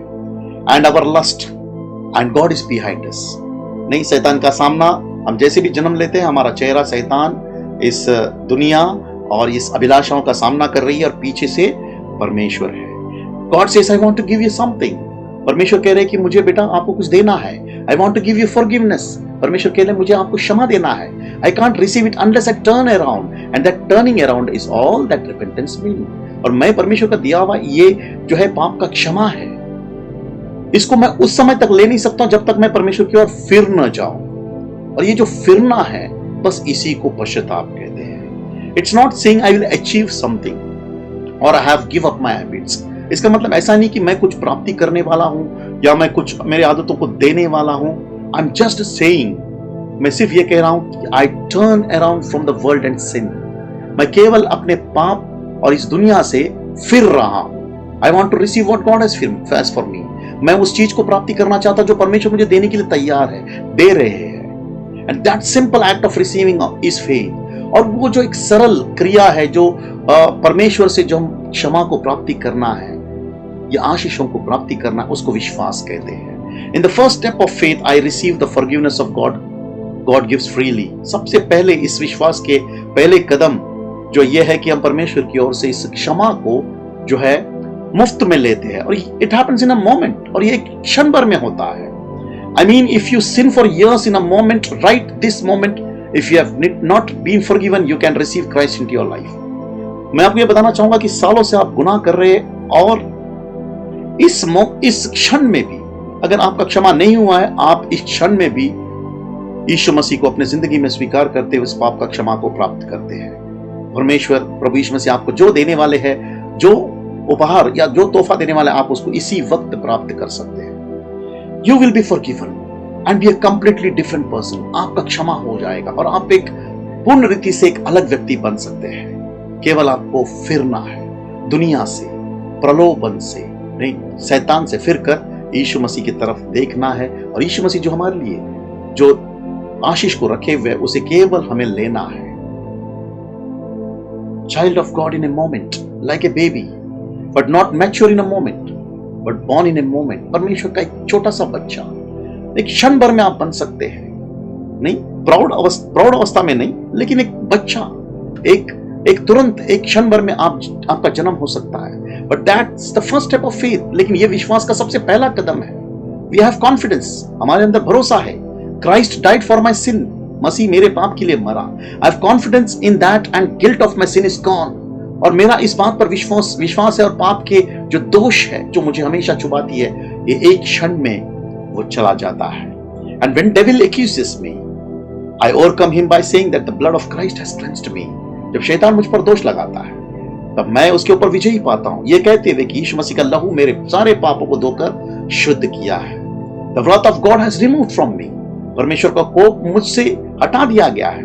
And our lust and God is behind us. नहीं, शैतान का सामना हम जैसे भी जन्म लेते हैं, हमारा चेहरा शैतान इस दुनिया और इस अभिलाषाओं का सामना कर रही है और पीछे से परमेश्वर है। God says I want to give you something. परमेश्वर कह रहे हैं कि मुझे बेटा आपको कुछ देना है। I want to give you forgiveness. परमेश्वर कह रहे हैं मुझे आपको क्षमा देना है। I can't receive it unless I turn around, and that turning around is all that repentance mean. और मैं परमेश्वर का दिया हुआ ये जो है पाप का क्षमा है, इसको मैं उस समय तक ले नहीं सकता जब तक मैं परमेश्वर की ओर फिर न जाऊं। और ये जो फिरना है, बस इसी को पश्चाताप कहते हैं। It's not saying I will achieve something और I have give up my habits. इसका मतलब ऐसा नहीं कि मैं कुछ प्राप्ति करने वाला हूं या मैं कुछ मेरे आदतों को देने वाला हूं। आई एम जस्ट सेइंग, मैं सिर्फ ये कह रहा हूं कि I turn around from the world and sin. मैं केवल अपने पाप और इस दुनिया से फिर रहा हूं। I want to receive what God has for me. मैं उस चीज को प्राप्ति करना चाहता जो परमेश्वर मुझे देने के लिए तैयार है, दे रहे हैं। And that simple act of receiving is faith. और वो जो एक सरल क्रिया है जो परमेश्वर से जो हम क्षमा को प्राप्ति करना है या आशीषों को प्राप्ति करना, उसको विश्वास कहते हैं। In the first step of faith I receive the forgiveness of God, God gives freely. सबसे पहले इस विश्वास के पहले कदम जो ये है कि हम परमेश्वर की ओर से इस क्षमा को जो है मुफ्त में लेते हैं। और it happens in a moment, और ये एक क्षण भर में होता है। I mean if you sin for years in a moment, right this moment, if you have not been forgiven, you can receive Christ into your life. मैं आपको ये बताना चाहूंगा कि सालों से आप गुनाह कर रहे हैं और इस क्षण में भी अगर आपका क्षमा नहीं हुआ है, आप इस क्षण में भी यीशु मसीह को अपने जिंदगी में स्वीकार करते हुए इस पाप का क्षमा को प्राप्त करते हैं। परमेश्वर प्रभु यीशु मसीह आपको जो देने वाले हैं, जो उपहार या जो तोहफा देने वाले, आप उसको इसी वक्त प्राप्त कर सकते हैं। You will be forgiven and be a completely different person. आपका क्षमा हो जाएगा और आप एक पूर्ण रीति से एक अलग व्यक्ति बन सकते हैं। केवल आपको फिरना है, दुनिया से, प्रलोभन से नहीं, शैतान से फिरकर यीशु मसीह की तरफ देखना है। और यीशु मसीह जो हमारे लिए जो आशीष को रखे हुए, उसे केवल हमें लेना है। Child of God in a moment, like a baby, but not mature in a moment, but born in a moment. परमेश्वर का एक छोटा सा बच्चा एक क्षण भर में आप बन सकते हैं। नहीं, प्रौढ़ अवस्था में नहीं, लेकिन एक बच्चा एक तुरंत एक क्षण भर में आपका जन्म हो सकता है। But that's the first step of faith. लेकिन ये विश्वास का सबसे पहला कदम है। वी हैव कॉन्फिडेंस, हमारे अंदर भरोसा है। Christ died for my sin, मसीह मेरे पाप के लिए मरा। I have confidence in that and guilt of my sin is gone. और मेरा इस बात पर विश्वास है और पाप के जो दोष है जो मुझे हमेशा छुपाती है, ये एक क्षण में वो चला जाता है। And when devil accuses me, I overcome him by saying that the blood of Christ has cleansed me. जब शैतान मुझ पर दोष लगाता है, तब मैं उसके ऊपर विजयी पाता हूं, ये कहते हुए कि यीशु मसीह का लहू मेरे सारे पापों को धोकर शुद्ध किया है। The wrath of God has removed from me। परमेश्वर का कोप मुझसे हटा दिया गया है।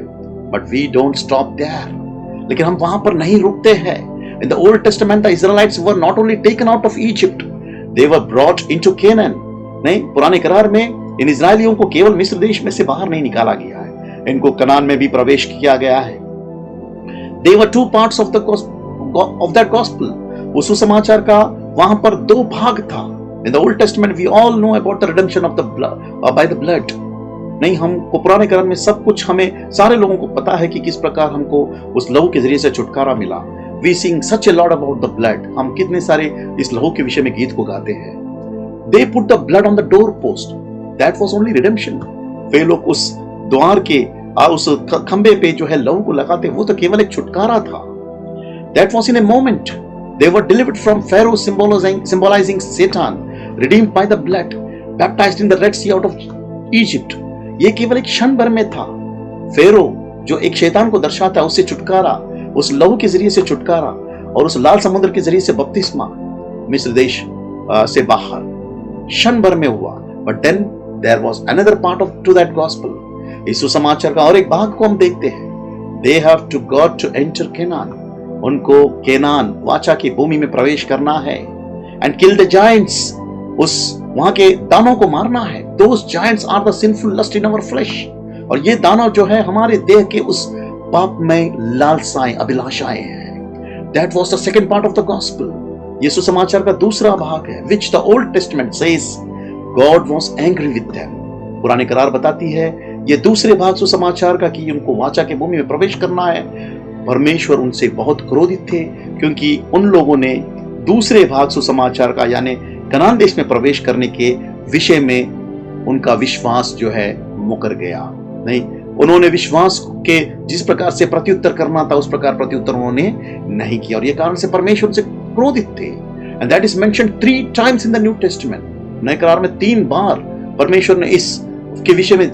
But we don't stop there. लेकिन हम वहां पर नहीं रुकते हैं। In the Old Testament the Israelites were not only taken out of Egypt, they were brought into Canaan. नहीं, पुराने करार में इन इजराइलियों को केवल मिस्र देश में से बाहर नहीं निकाला गया है, इनको कनान में भी प्रवेश किया गया है। They were two parts of the of that gospel. उस सुसमाचार का वहां पर दो भाग था. In the Old Testament we all know about the redemption of the blood by the blood. नहीं, हमको पुराने करार में सब कुछ, हमें सारे लोगों को पता है कि किस प्रकार हमको उस लहू के जरिए से छुटकारा मिला. We sing such a lot about the blood. हम कितने सारे इस लहू के विषय में गीत को गाते हैं. They put the blood on the doorpost. That was only redemption. वे लोग उस द्वार के उस खंबे पे जो है लहू को लगाते, वो तो केवल एक छुटकारा था. That was in a moment. They were delivered from Pharaoh, symbolizing Satan, redeemed by the blood, baptized in the Red Sea out of Egypt. ये केवल एक क्षण भर में था. फेरो जो एक शैतान को दर्शाता है, उससे छुटकारा, उस लहू के जरिए से छुटकारा, और उस लाल समुद्र के जरिए से बपतिस्मा मिस्र देश से बाहर क्षण भर में हुआ. But then there was another part to that gospel. इस सुसमाचार का और एक भाग को हम देखते हैं. They have to God to enter Canaan. उनको केनान वाचा की भूमि में प्रवेश करना है. And kill the giants. उस वहां के दानों को मारना है. Those giants are the sinful lust in our flesh. और ये दानव जो है हमारे देह के उस पाप में लालसाएं, अभिलाषाएं हैं. That was the second part of the gospel. ये सुसमाचार का दूसरा भाग है. Which the Old Testament says God was angry with them. पुराने करार बताती है ये दूसरे भाग सुसमाचार का कि उनको वाचा के भूमि में प्रवेश करना है. परमेश्वर उनसे बहुत क्रोधित थे क्योंकि उन लोगों ने दूसरे भाग सुसमाचार का यानी कनान देश में प्रवेश करने के विषय में उनका विश्वास जो है मुकर गया. नहीं, उन्होंने विश्वास के जिस प्रकार से प्रत्युत्तर करना था उस प्रकार प्रत्युत्तर उन्होंने नहीं किया, और ये कारण से परमेश्वर उनसे क्रोधित थे. And that is mentioned 3 times in the new testament. नए करार में 3 बार परमेश्वर ने इस के विषय में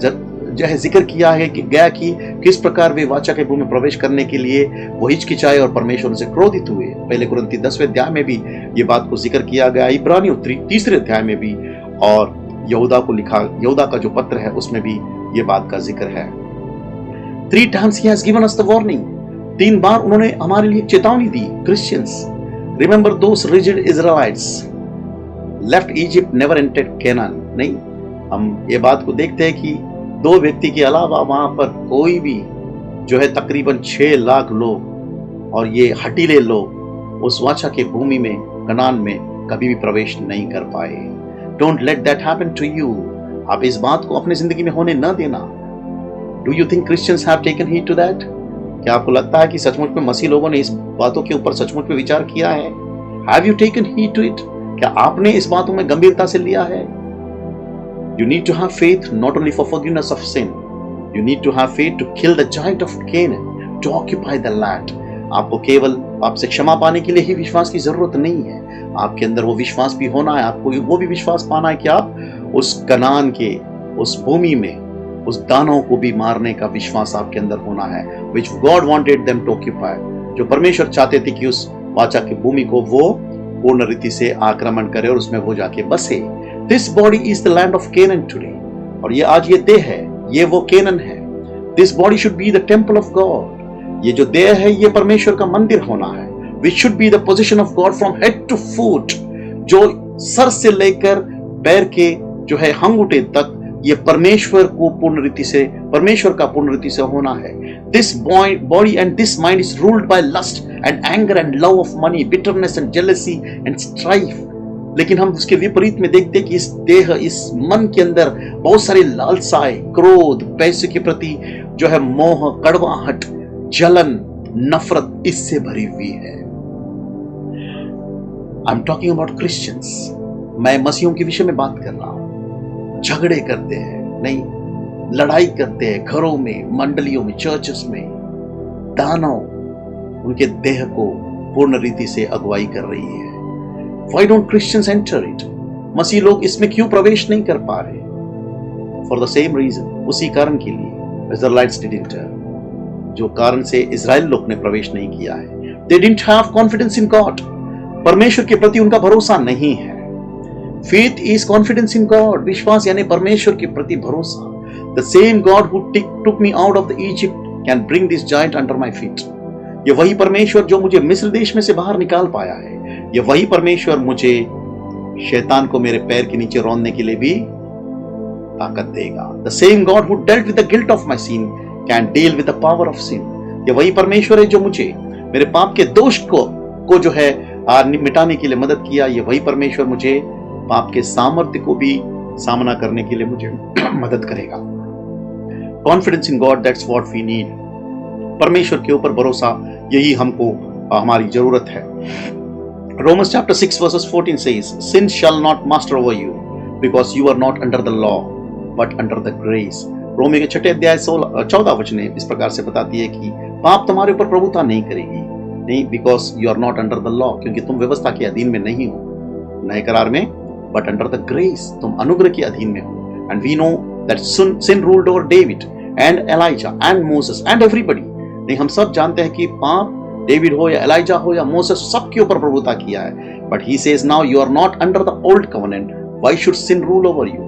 जो है जिक्र किया है कि गया कि किस प्रकार वे वाचा के भूमि में प्रवेश करने के लिए वो हिचकिचाए और परमेश्वर से क्रोधित हुए. पहले कुरिन्ती 10वें अध्याय में भी ये बात को जिक्र किया गया, इब्रानियों 3 अध्याय में भी, और यहूदा का जो पत्र है उसमें भी ये बात का जिक्र है. 3 times he has given us the warning. 3 बार उन्होंने हमारे लिए चेतावनी दी. Christians, remember those rigid Israelites left Egypt, never entered Canaan. नहीं, हम ये बात को देखते हैं कि 2 व्यक्ति के अलावा वहां पर कोई भी जो है तकरीबन 6 लाख लोग और ये हटीले लोग उस वाचा के भूमि में कनान में कभी भी प्रवेश नहीं कर पाए. Don't let that happen to you. आप इस बात को अपनी जिंदगी में होने न देना. Do you think Christians have taken heed to that? क्या आपको लगता है कि सचमुच में मसीह लोगों ने इस बातों के ऊपर सचमुच में विचार किया है? Have you taken heed to it? क्या आपने इस बातों में गंभीरता से लिया है? You need to have faith not only for forgiveness of sin. You need to have faith to kill the giant of Canaan, to occupy the land. आपको केवल आपसे क्षमा पाने के लिए ही विश्वास की जरूरत नहीं है. आपके अंदर वो विश्वास भी होना है. आपको वो भी विश्वास पाना है कि आप उस कनान के उस भूमि में उस दानों को भी मारने का विश्वास आपके अंदर होना है. Which God wanted them to occupy. जो परमेश्वर चाहते थे कि उस वाचा की भूमि को वो पूर्ण रीति से आक्रमण करे और उसमें वो जाके बसे. This body is the land of Canaan today. और ये आज ये देह है, ये वो केनन है. This body should be the temple of God. ये जो देह है ये परमेश्वर का मंदिर होना है. Which should be the possession of God from head to foot. जो सर से लेकर पैर के जो है अंगूठे तक ये परमेश्वर को पूर्ण रीति से, परमेश्वर का पूर्ण रीति से होना है. This body and this mind is ruled by lust and anger and love of money, bitterness and jealousy and strife. लेकिन हम उसके विपरीत में देखते कि इस देह, इस मन के अंदर बहुत सारी लालसाएं, क्रोध, पैसे के प्रति जो है मोह, कड़वाहट, जलन, नफरत इससे भरी हुई है. I am talking about Christians. मैं मसीहों के विषय में बात कर रहा हूं. झगड़े करते हैं, नहीं, लड़ाई करते हैं घरों में, मंडलियों में, चर्चेस में. दानव उनके देह को पूर्ण रीति से अगुवाई कर रही है. Why don't Christians enter it? मसीह लोग इसमें क्यों प्रवेश नहीं कर पा रहे? For the same reason, उसी कारण के लिए Israelites didn't enter. जो कारण से इजराइल लोग ने प्रवेश नहीं किया है. They didn't have confidence in God. परमेश्वर के प्रति उनका भरोसा नहीं है. Faith is confidence in God. विश्वास यानी परमेश्वर के प्रति भरोसा. The same God who took me out of the Egypt can bring this giant under my feet. ये वही परमेश्वर जो मुझे मिस्र देश में से बाहर निकाल पाया है. ये वही परमेश्वर मुझे शैतान को मेरे पैर के नीचे रौंदने के लिए भी ताकत देगा. The same God who dealt with the guilt of my sin can deal with the power of sin. ये वही परमेश्वर है जो मुझे मेरे पाप के दोष को को जो है मिटाने के लिए मदद किया, ये वही परमेश्वर मुझे पाप के सामर्थ्य को भी सामना करने के लिए मुझे मदद करेगा। Confidence in God, that's what we need. परमेश्वर के ऊपर भरोसा, यही हमको हमारी जरूरत है। Romans chapter 6 verses 14 says, sin shall not master over you because you are not under the law but under the grace। रोमी के 6 अध्याय 14 वचन इस प्रकार से बताती है कि पाप तुम्हारे ऊपर प्रभुता नहीं करेगी, नहीं, because you are not under the law, क्योंकि तुम व्यवस्था के अधीन में नहीं हो नए करार में, बट अंडर द ग्रेस, तुम अनुग्रह के अधीन में हो। And we know that sin ruled over David and Elijah and Moses and everybody। नहीं, हम सब जानते हैं कि पाप डेविड हो या एलाइजा हो या मोसेस, सबके ऊपर प्रभुता किया है। But he says now you are not under the old covenant, why should sin rule over you.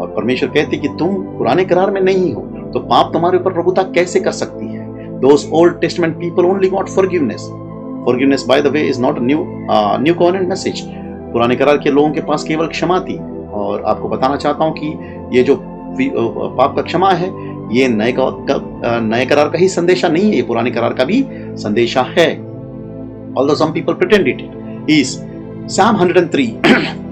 और परमेश्वर कहते कि तुम पुराने करार में नहीं हो, तो पाप तुम्हारे ऊपर प्रभुता कैसे कर सकती है। Those Old Testament people only got forgiveness. Forgiveness, by the way, is not a new covenant message। पुराने करार के लोगों के पास केवल क्षमा थी, और आपको बताना चाहता हूं कि ये जो पाप का क्षमा है, ये नए करार का ही संदेशा नहीं है, ये पुराने करार का भी संदेशा है। Although some people pretend it is Psalm 103।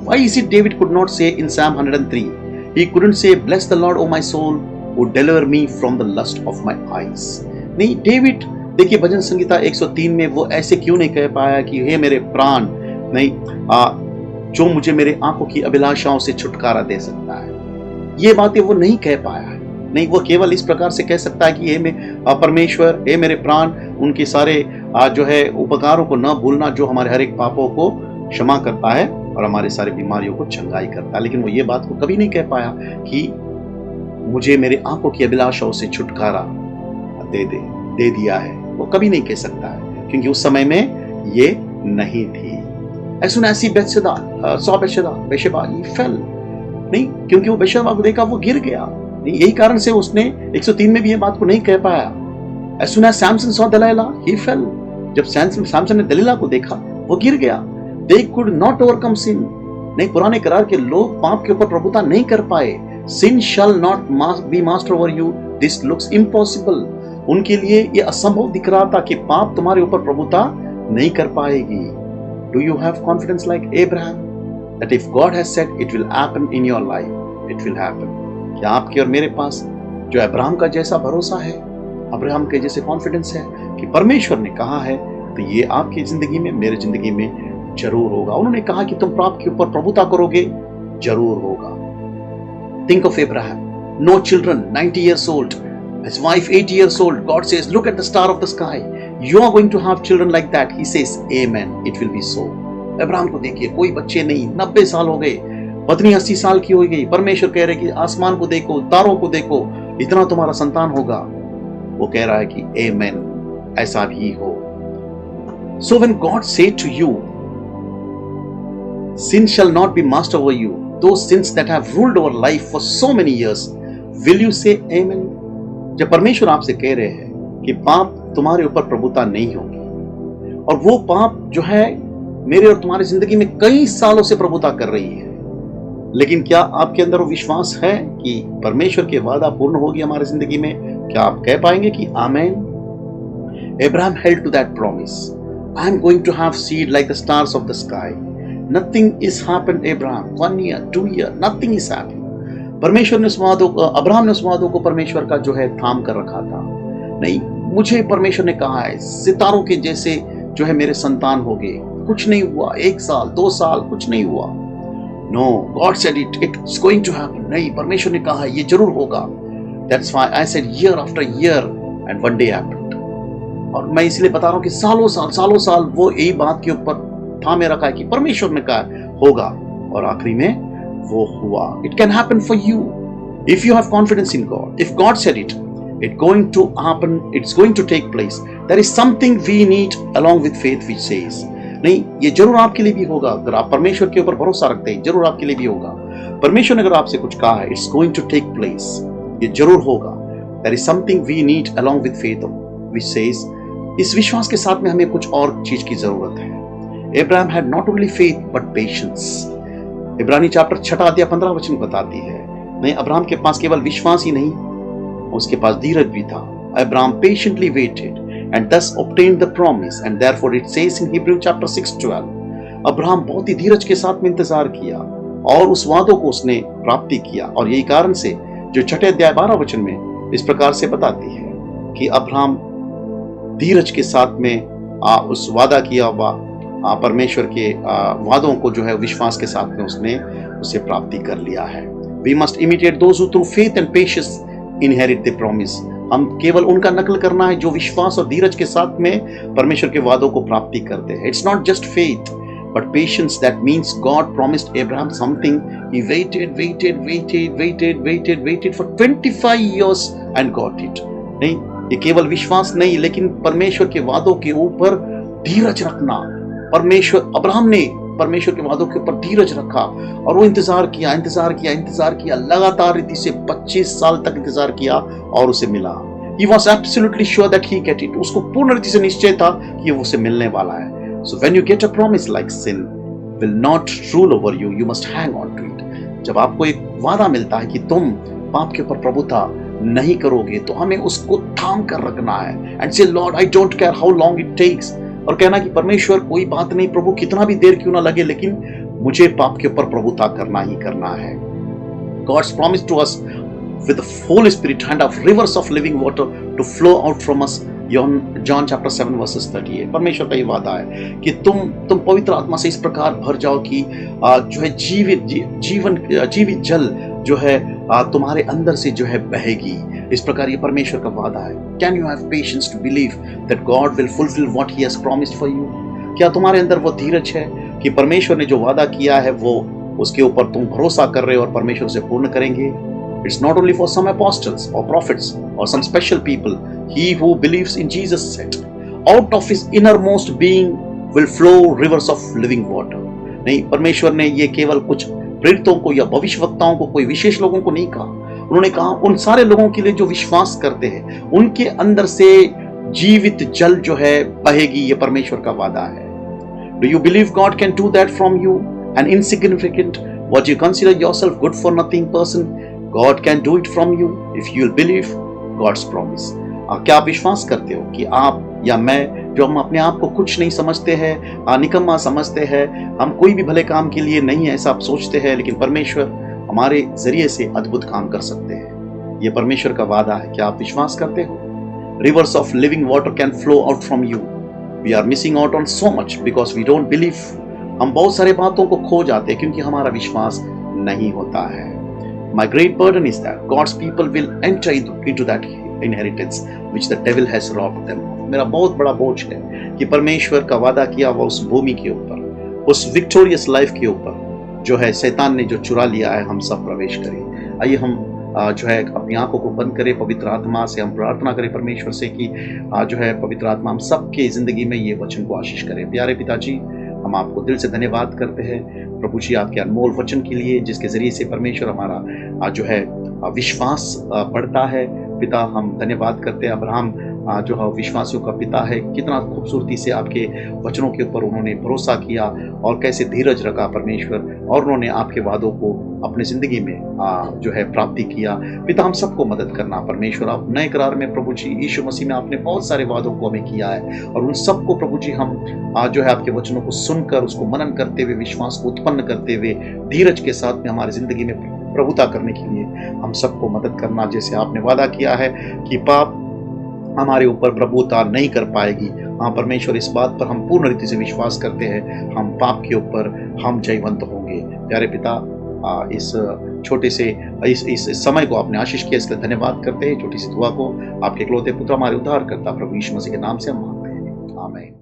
Why is it David could not say in Psalm 103? He couldn't say, "Bless the Lord, O my soul, who deliver me from the lust of my eyes." नहीं, David देखिए भजन संगीता 103 में वो ऐसे क्यों नहीं कह पाया कि हे मेरे प्राण, नहीं, जो मुझे मेरे आंखों की अभिलाषाओं से छुटकारा दे सकता है। ये बातें वो नहीं कह पाया है। नहीं, वो केवल इस प्रकार से कह सकता है कि हे परमेश्वर, हे मेरे प्राण, उनके सारे जो है उपकारों को न भूलना, जो हमारे हर एक पापों को क्षमा करता है और हमारे सारे बीमारियों को चंगाई करता है। लेकिन वो ये बात को कभी नहीं कह पाया कि मुझे मेरे आंखों की अभिलाषाओं से छुटकारा दे दिया है। वो कभी नहीं कह सकता है, क्योंकि उस समय में ये नहीं थी। As soon as he saw Bathsheba, he fell। नहीं, क्योंकि वो बेशबा को देखा, वो गिर गया। नहीं, यही कारण से उसने 103 में भी ये बात को नहीं कह पाया। As soon as Samson saw Delilah, he fell। जब सैमसन ने दलीला को देखा, वो गिर गया। They could not overcome sin। नहीं, पुराने करार के लोग पाप के ऊपर प्रभुता नहीं कर पाए। Sin shall not be master over you, this looks impossible। उनके लिए ये असंभव दिख रहा था कि पाप तुम्हारे ऊपर प्रभुता नहीं कर पाएगी। Do you have confidence like Abraham that if God has said it will happen in your life, it will happen? क्या आपके और मेरे पास जो अब्राहम का जैसा भरोसा है, अब्राहम के जैसे कॉन्फिडेंस है कि परमेश्वर ने कहा है, तो ये आपकी जिंदगी में, मेरे जिंदगी में जरूर होगा। उन्होंने कहा कि तुम पाप के ऊपर प्रभुता करोगे, जरूर होगा। Think of Abraham, no children, 90 years old, his wife 80 years old। God says, look at the star of the sky, you are going to have children like that। He says, amen, it will be so। Abraham को देखिए, कोई बच्चे नहीं, 90 साल हो गए, पत्नी 80 साल की हो गई, परमेश्वर कह रहे कि आसमान को देखो, तारों को देखो, इतना तुम्हारा संतान होगा। वो कह रहा है कि amen, ऐसा भी हो। So when God said to you, sin shall not be master over you, those sins that have ruled our life for so many years, will you say amen? जब परमेश्वर आपसे कह रहे हैं कि पाप तुम्हारे ऊपर प्रभुता नहीं होगी, और वो पाप जो है मेरे और तुम्हारी जिंदगी में कई सालों से प्रभुता कर रही है, लेकिन क्या आपके अंदर वो विश्वास है कि परमेश्वर के वादा पूर्ण होगी हमारी जिंदगी में? क्या आप कह पाएंगे कि आमेन? Abraham held to that promise। I am going to have seed like the stars of the sky। Nothing is happened Abraham, 1 year, 2 year, nothing is happened। परमेश्वर ने उस वादों को, अब्राहम ने उस वादों को परमेश्वर का जो है थाम कर रखा था। नहीं, मुझे परमेश्वर ने कहा है सितारों के जैसे जो है मेरे संतान हो गए, कुछ नहीं हुआ, 1 साल 2 साल कुछ नहीं हुआ। No, God said it's going to happen. नहीं, परमेश्वर ने कहा ये जरूर होगा। That's why I said year after year and one day happened. और मैं इसलिए बता रहा हूं कि सालों साल वो यही बात के ऊपर थामे रखा है कि परमेश्वर ने कहा होगा, और आखिरी में वो हुआ। It can happen for you if you have confidence in God। If God said it, it's going to happen, it's going to take place। There is something we need along with faith which says, नहीं, ये जरूर आपके लिए भी होगा। अगर आप परमेश्वर के ऊपर भरोसा रखते हैं, जरूर आपके लिए भी होगा। परमेश्वर ने अगर आपसे कुछ कहा है, it's going to take place, ये जरूर होगा। There is something we need along with faith which says, इस विश्वास के साथ में हमें कुछ और चीज की जरूरत है। Abraham had not only faith but patience। इब्रानी चैप्टर 6 अध्याय 15 वचन बताती है, नहीं, अब्राहम के पास केवल विश्वास ही नहीं, उसके पास धीरज भी था। Abraham patiently waited, and thus obtained the promise. And therefore it says in Hebrew chapter 6:12, Abraham बहुत ही धीरज के साथ में इंतजार किया और उस वादों को उसने प्राप्ति किया। और यही कारण से जो छठे अध्याय 12 वचन में इस प्रकार से बताती है कि अब्राहम धीरज के साथ में उस वादा किया हुआ परमेश्वर के वादों को जो है विश्वास के साथ में उसने उसे प्राप्ति कर लिया है। We must imitate those who through faith and patience inherit the promise. हम केवल उनका नकल करना है जो विश्वास और धीरज के साथ में परमेश्वर के वादों को प्राप्ति करते हैं। It's not just faith, but patience. That means God promised Abraham something. He waited for 25 years and got it. नहीं, ये केवल विश्वास नहीं, लेकिन परमेश्वर के वादों के ऊपर धीरज रखना। अब्राहम ने परमेश्वर के वादों के ऊपर धीरज रखा और वो इंतजार किया लगातार रीति से 25 साल तक इंतजार किया और उसे मिला। He was absolutely sure that he get it. उसको पूर्ण रीति से निश्चय था कि वो उसे मिलने वाला है। So when you get a promise like sin will not rule over you, you must hang on to it. जब आपको एक वादा मिलता है कि तुम पाप के ऊपर प्रभुता नहीं करोगे, तो हमें उसको थाम कर रखना है। And say, Lord, I don't care how long it takes. और कहना कि परमेश्वर कोई बात नहीं प्रभु, कितना भी देर क्यों ना लगे, लेकिन मुझे पाप के ऊपर प्रभुता करना ही करना है। God's promise to us with the Holy Spirit and of rivers of living water to flow out from us. John chapter 7 verses 38। परमेश्वर का ये वादा है कि तुम पवित्र आत्मा से इस प्रकार भर जाओ कि जो है जीवित जल जो है तुम्हारे अंदर से जो है बहेगी। इस प्रकार ये परमेश्वर का वादा है। Can you have patience to believe that God will fulfill what He has promised for you? क्या तुम्हारे अंदर वो धीरज है कि परमेश्वर ने जो वादा किया है वो उसके ऊपर तुम भरोसा कर रहे हो और परमेश्वर उसे पूर्ण करेंगे? It's not only for some apostles or prophets or some special people. He who believes in Jesus said, out of his innermost being will flow rivers of living water. नहीं, परमेश्वर ने ये केवल कुछ प्रेरितों को या भविष्यवक्ताओं को, कोई विशेष लोगों को नहीं कहा। उन्होंने कहा उन सारे लोगों के लिए जो विश्वास करते हैं, उनके अंदर से जीवित जल जो है बहेगी। ये परमेश्वर का वादा है। Do you believe God can do that from you? An insignificant, what you consider yourself good for nothing person, God can do it from you if you will believe God's promise. क्या आप विश्वास करते हो कि आप या मैं, जो हम अपने आप को कुछ नहीं समझते हैं, निकम्मा समझते हैं, हम कोई भी भले काम के लिए नहीं है ऐसा आप सोचते हैं, लेकिन परमेश्वर हमारे जरिए से अद्भुत काम कर सकते हैं। ये परमेश्वर का वादा है। क्या आप विश्वास करते हो? Rivers of living water can flow out from you. We are missing out on so much because we don't believe. हम बहुत सारे बातों को खो जाते हैं क्योंकि हमारा विश्वास नहीं होता है। My great burden is that God's people will enter into that inheritance which the devil has robbed them. मेरा बहुत बड़ा बोझ है कि परमेश्वर का वादा किया हुआ उस भूमि के ऊपर, उस विक्टोरियस लाइफ के ऊपर जो है शैतान ने जो चुरा लिया है, हम सब प्रवेश करें। आइए हम जो है अपनी आंखों को बंद करें, पवित्र आत्मा से हम प्रार्थना करें परमेश्वर से कि जो है पवित्र आत्मा हम सबके जिंदगी में ये वचन को आशीष करें। प्यारे पिताजी, हम आपको दिल से धन्यवाद करते हैं प्रभु जी आपके अनमोल वचन के लिए, जिसके जरिए से परमेश्वर हमारा जो है विश्वास बढ़ता है। पिता, हम धन्यवाद करते हैं। अब्राहम जो है विश्वासियों का पिता है, कितना खूबसूरती से आपके वचनों के ऊपर उन्होंने भरोसा किया और कैसे धीरज रखा परमेश्वर, और उन्होंने आपके वादों को अपने जिंदगी में जो है प्राप्ति किया। पिता, हम सबको मदद करना परमेश्वर। आप नए करार में प्रभु जी यीशु मसीह में आपने बहुत सारे वादों को हमें किया है, और उन सबको प्रभु जी हम जो है आपके वचनों को सुनकर उसको मनन करते हुए, विश्वास को उत्पन्न करते हुए, धीरज के साथ में हमारी जिंदगी में प्रभुता करने के लिए हम सबको मदद करना। जैसे आपने वादा किया है कि पाप हमारे ऊपर प्रभुता नहीं कर पाएगी। हाँ परमेश्वर, इस बात पर हम पूर्ण रीति से विश्वास करते हैं, हम पाप के ऊपर हम जयवंत होंगे। प्यारे पिता, इस छोटे से इस समय को आपने आशीष किया, इसके लिए धन्यवाद करते हैं। छोटी सी दुआ को आपके इकलौते पुत्र हमारे उद्धार करता प्रभु यीशु मसीह के नाम से हम मांगते हैं, आमीन।